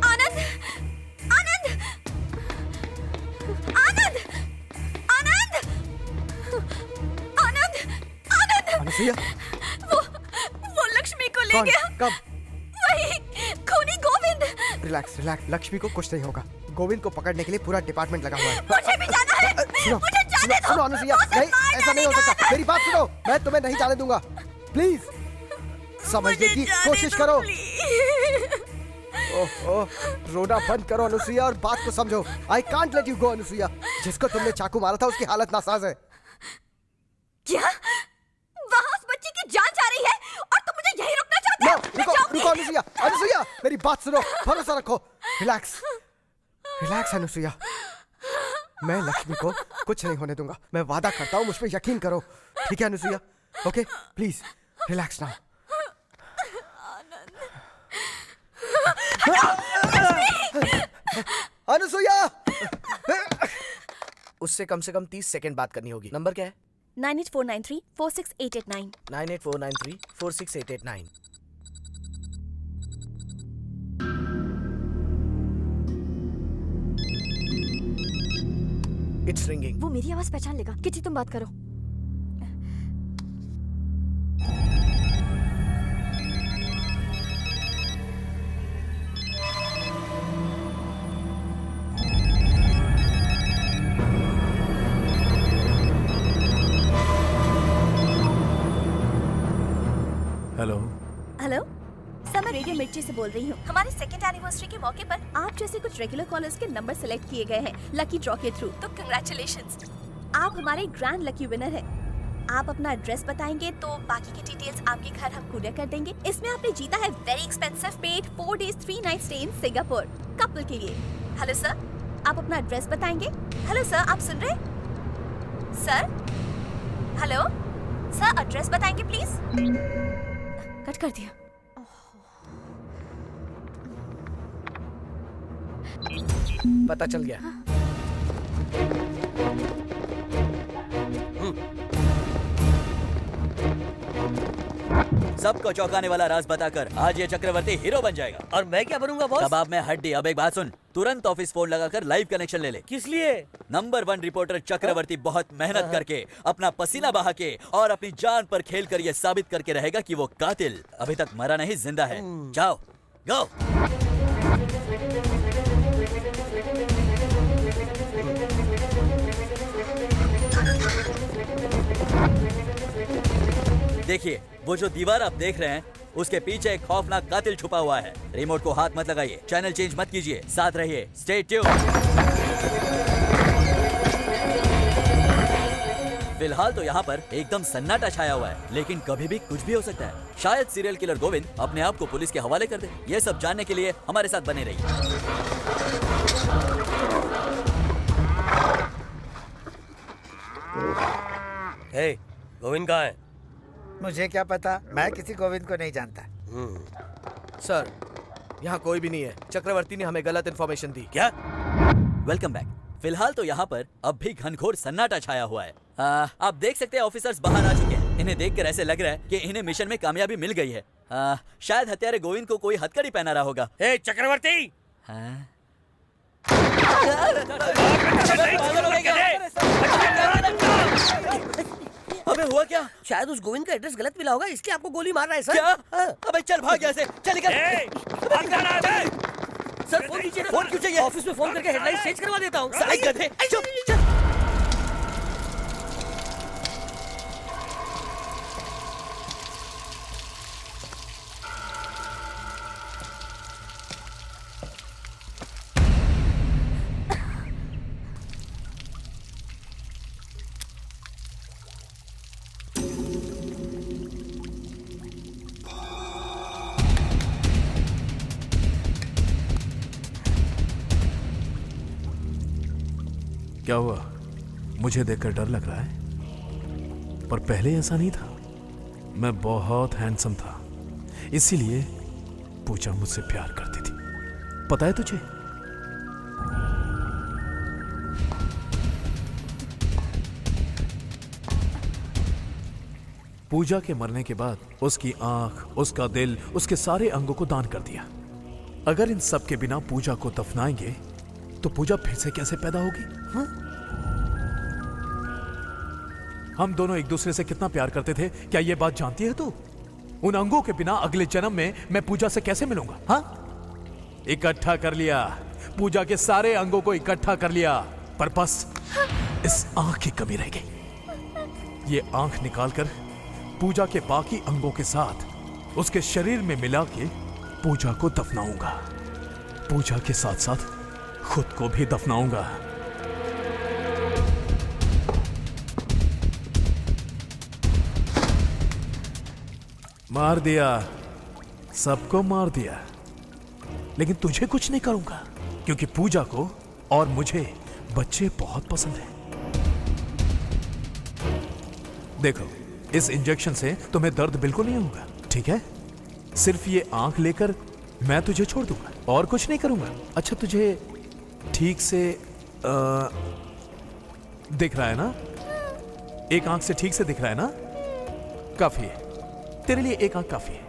आनंद, आनंद, आनंद, आनंद, आनंद, आनंद। अनुसुईया, वो लक्ष्मी को ले कौन? गया। कब? वही खूनी गोविंद। रिलैक्स रिलैक्स, लक्ष्मी को कुछ नहीं होगा। गोविंद को पकड़ने के लिए पूरा डिपार्टमेंट लगा हुआ है। मुझे भी जाना है। सुनो, मुझे जाने दो। सुनो अनुसुईया, उसे नहीं, मार ऐसा नहीं हो डालेगा। सकता। मेरी बात सुनो, मैं तुम्हें नहीं जाने दूंगा। प्लीज समझने की कोशिश करो। ओह, रोना बंद करो अनुसुईया और बात को समझो। I can't let you go Anusuiya. जिसको तुमने चाकू मारा था उसकी हालत नासाज है। क्या? वहाँ उस बच्ची की जान जा रही है और तुम मुझे यहीं रोकना चाहते हो? मैं रुको जाऊंगी। रुको अनुसुईया, अनुसुईया मेरी बात सुनो, भरोसा रखो। रिलैक्स रिलैक्स अनुसुईया, मैं लक्ष्मी को कुछ नहीं होने दूंगा। मैं वादा करता हूँ, मुझ पे यकीन करो। ठीक है Anusuiya? Okay, please relax now. Anusuiya, उससे कम से कम 30 सेकंड बात करनी होगी। नंबर क्या है? 98493 46889। 98493 46889। It's ringing. वो मेरी आवाज पहचान लेगा। किटी, तुम बात करो। मिर्ची से बोल रही हूँ। हमारे सेकंड एनिवर्सरी के मौके पर आप जैसे कुछ रेगुलर कॉलर्स के नंबर सेलेक्ट किए गए हैं लकी ड्रॉ के थ्रू, तो कंग्रेचुलेशंस, आप हमारे ग्रैंड लकी विनर हैं। आप अपना एड्रेस बताएंगे तो बाकी की डिटेल्स आपके घर हम कुरियर कर देंगे। इसमें आपने जीता है very expensive paid 4 days 3 nights stay in Singapore couple के लिए। हेलो सर, आप अपना एड्रेस बताएंगे? हेलो सर, आप सुन रहे? सर, हेलो सर, एड्रेस बताएंगे प्लीज? कट कर दिया। पता चल गया। सबको चौंकाने वाला राज बताकर आज ये चक्रवर्ती हीरो बन जाएगा। और मैं क्या बनूंगा बॉस? कबाब में हड्डी। अब एक बात सुन, तुरंत ऑफिस फोन लगाकर लाइव कनेक्शन ले ले। किस लिए? नंबर 1 रिपोर्टर चक्रवर्ती बहुत मेहनत करके, अपना पसीना बहा के और अपनी जान पर खेल कर ये साबित करके रहेगा कि वो कातिल अभी तक मरा नहीं, जिंदा है। जाओ, गो। देखिए, वो जो दीवार आप देख रहे हैं उसके पीछे एक खौफनाक कातिल छुपा हुआ है। रिमोट को हाथ मत लगाइए, चैनल चेंज मत कीजिए, साथ रहिए, स्टे ट्यून्ड। फिलहाल तो यहाँ पर एकदम सन्नाटा छाया हुआ है, लेकिन कभी भी कुछ भी हो सकता है। शायद सीरियल किलर गोविंद अपने आप को पुलिस के हवाले कर दे। ये सब जानने के लिए हमारे साथ बने रहिए। हे, गोविंद कहाँ है? मुझे क्या पता, मैं किसी गोविंद को नहीं जानता। सर, यहाँ कोई भी नहीं है। चक्रवर्ती ने हमें गलत इन्फॉर्मेशन दी। क्या? Welcome back. फिलहाल तो यहाँ पर अब भी घनघोर सन्नाटा छाया हुआ है। आप देख सकते हैं ऑफिसर्स बाहर आ चुके हैं। इन्हें देखकर ऐसे लग रहा है कि इन्हें मिशन में कामयाबी मिल गई है। शायद हत्यारे गोविंद को कोई हथकड़ी पहना रहा होगा। हे चक्रवर्ती! अबे हुआ क्या? शायद उस गोविंद का एड्रेस गलत मिला होगा, इसलिए आपको गोली मार रहा है सर। क्या? अबे चल भाग यहाँ से, चल निकल। सर फोन कीजिए। फोन क्यों चाहिए? ऑफिस में फोन करके हेडलाइन चेंज करवा देता हूँ। साले गधे, चुप, चल। क्या हुआ? मुझे देखकर डर लग रहा है, पर पहले ऐसा नहीं था। मैं बहुत हैंडसम था, इसीलिए पूजा मुझसे प्यार करती थी। पता है तुझे? पूजा के मरने के बाद उसकी आंख, उसका दिल, उसके सारे अंगों को दान कर दिया। अगर इन सब के बिना पूजा को दफनाएंगे तो पूजा फिर से कैसे पैदा होगी? हाँ? हम दोनों एक दूसरे से कितना प्यार करते थे, क्या ये बात जानती है तू? उन अंगों के बिना अगले जन्म में मैं पूजा से कैसे मिलूंगा? हाँ? इकट्ठा कर लिया, पूजा के सारे अंगों को इकट्ठा कर लिया, पर बस इस आंख की कमी रह गई। ये आंख निकालकर पूजा के बाकी अंगों के साथ उसके शरीर में मिला के पूजा को दफनाऊंगा। पूजा के साथ साथ खुद को भी दफनाऊंगा। मार दिया, सबको मार दिया, लेकिन तुझे कुछ नहीं करूंगा, क्योंकि पूजा को और मुझे बच्चे बहुत पसंद हैं। देखो, इस इंजेक्शन से तुम्हें दर्द बिल्कुल नहीं होगा, ठीक है? सिर्फ ये आंख लेकर मैं तुझे छोड़ दूंगा और कुछ नहीं करूंगा। अच्छा, तुझे ठीक से दिख रहा है ना? एक आंख से ठीक से दिख रहा है ना? काफी है, तेरे लिए एक आंख काफी है।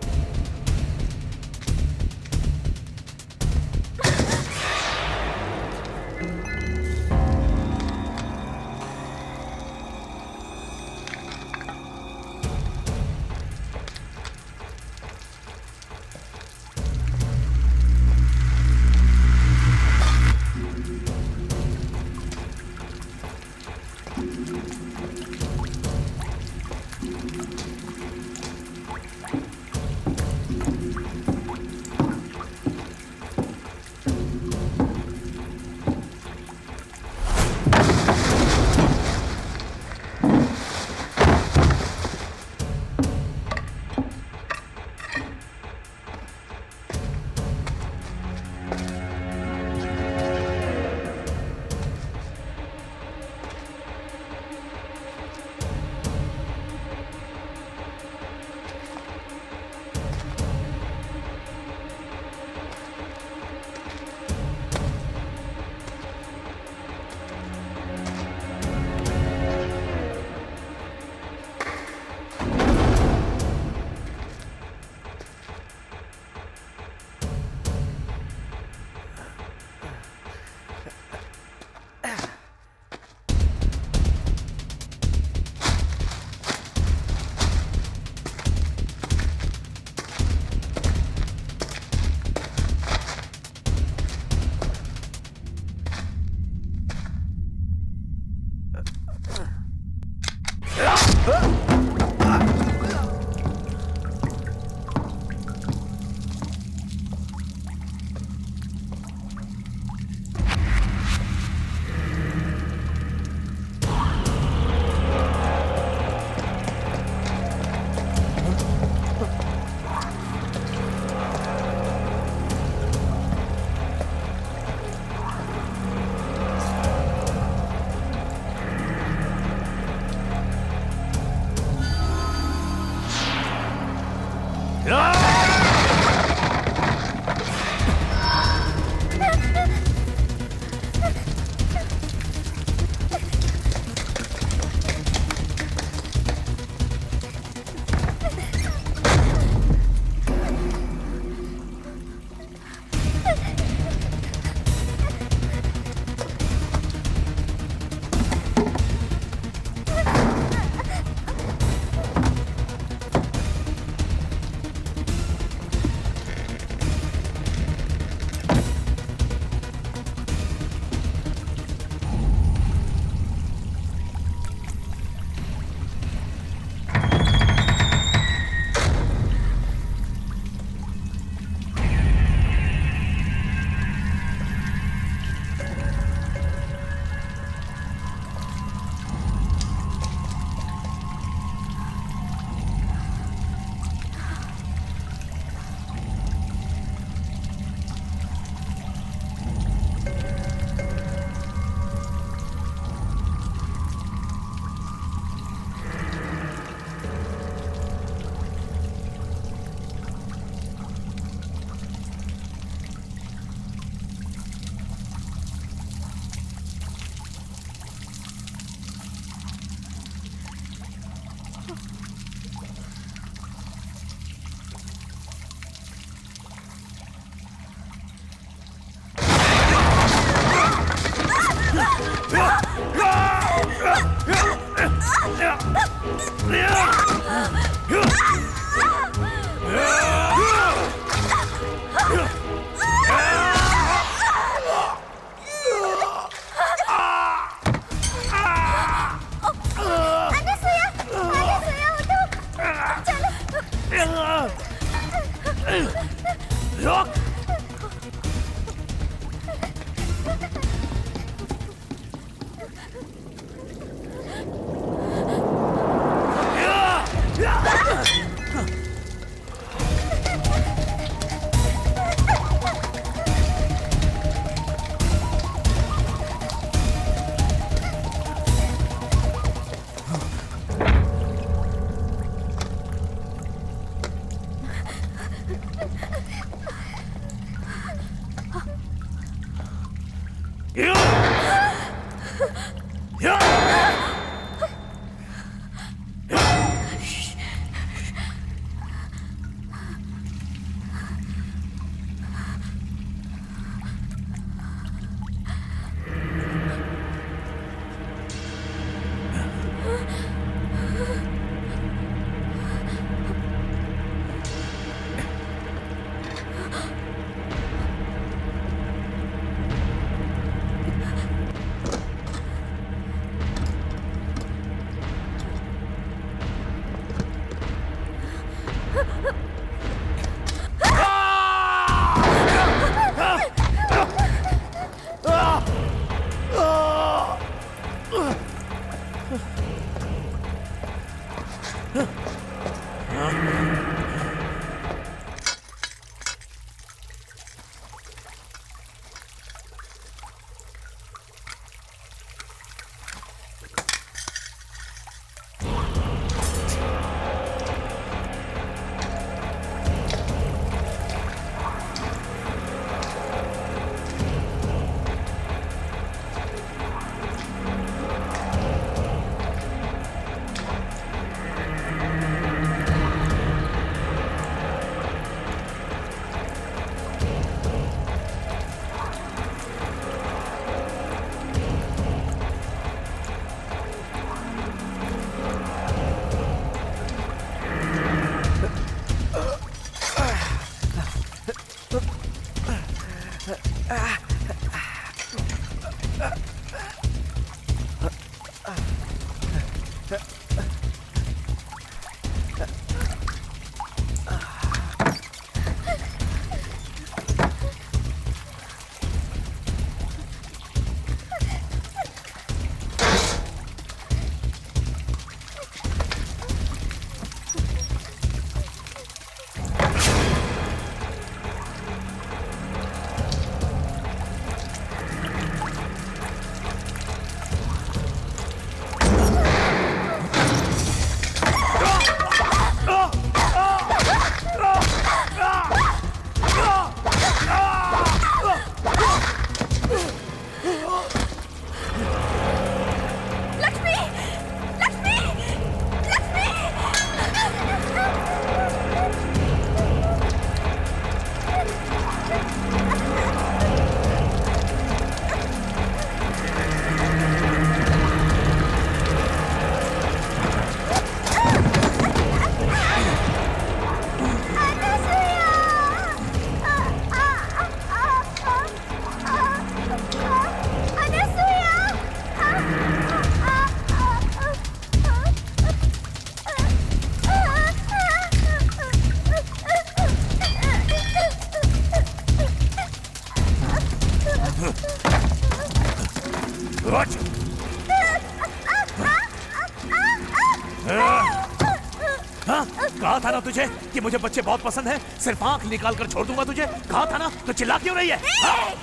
हाँ? कहा था ना तुझे कि मुझे बच्चे बहुत पसंद हैं। सिर्फ आंख निकाल कर छोड़ दूंगा तुझे। कहा था ना, तो चिल्ला क्यों रही है? हाँ?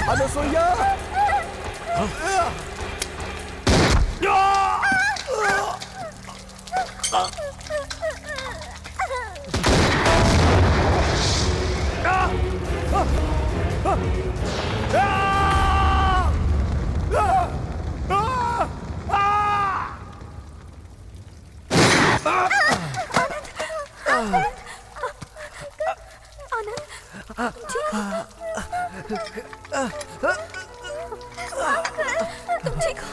अनुसुईया! तुम ठीक हो?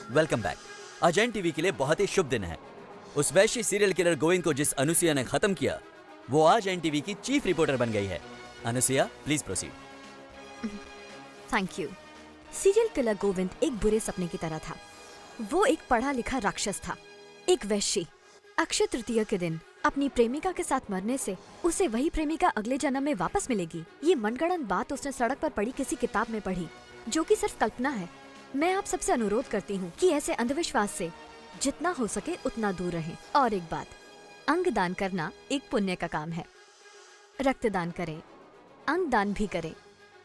Welcome back. आज एनटीवी के लिए बहुत ही शुभ दिन है। उस वैश्य सीरियल किलर गोविंद को जिस अनुसुईया ने खत्म किया, वो आज एनटीवी की चीफ रिपोर्टर बन गई है। Anusuiya, please proceed. Thank you. Serial killer Govind एक बुरे सपने की तरह था। वो एक पढ़ा लिखा राक्षस था, एक वैश्य। अक्षय तृतीया के दिन अपनी प्रेमिका के साथ मरने से उसे वही प्रेमिका अगले जन्म में वापस मिलेगी, ये मनगढ़ंत बात उसने सड़क पर पढ़ी किसी किताब में पढ़ी, जो कि सिर्फ कल्पना है। मैं आप सबसे अनुरोध करती हूँ कि ऐसे अंधविश्वास से जितना हो सके उतना दूर रहें। और एक बात, अंग दान करना एक पुण्य का काम है। रक्तदान करें, अंग दान भी करें,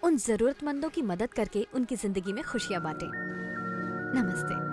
उन जरूरतमंदों की मदद करके उनकी जिंदगी में खुशियां बांटें। नमस्ते।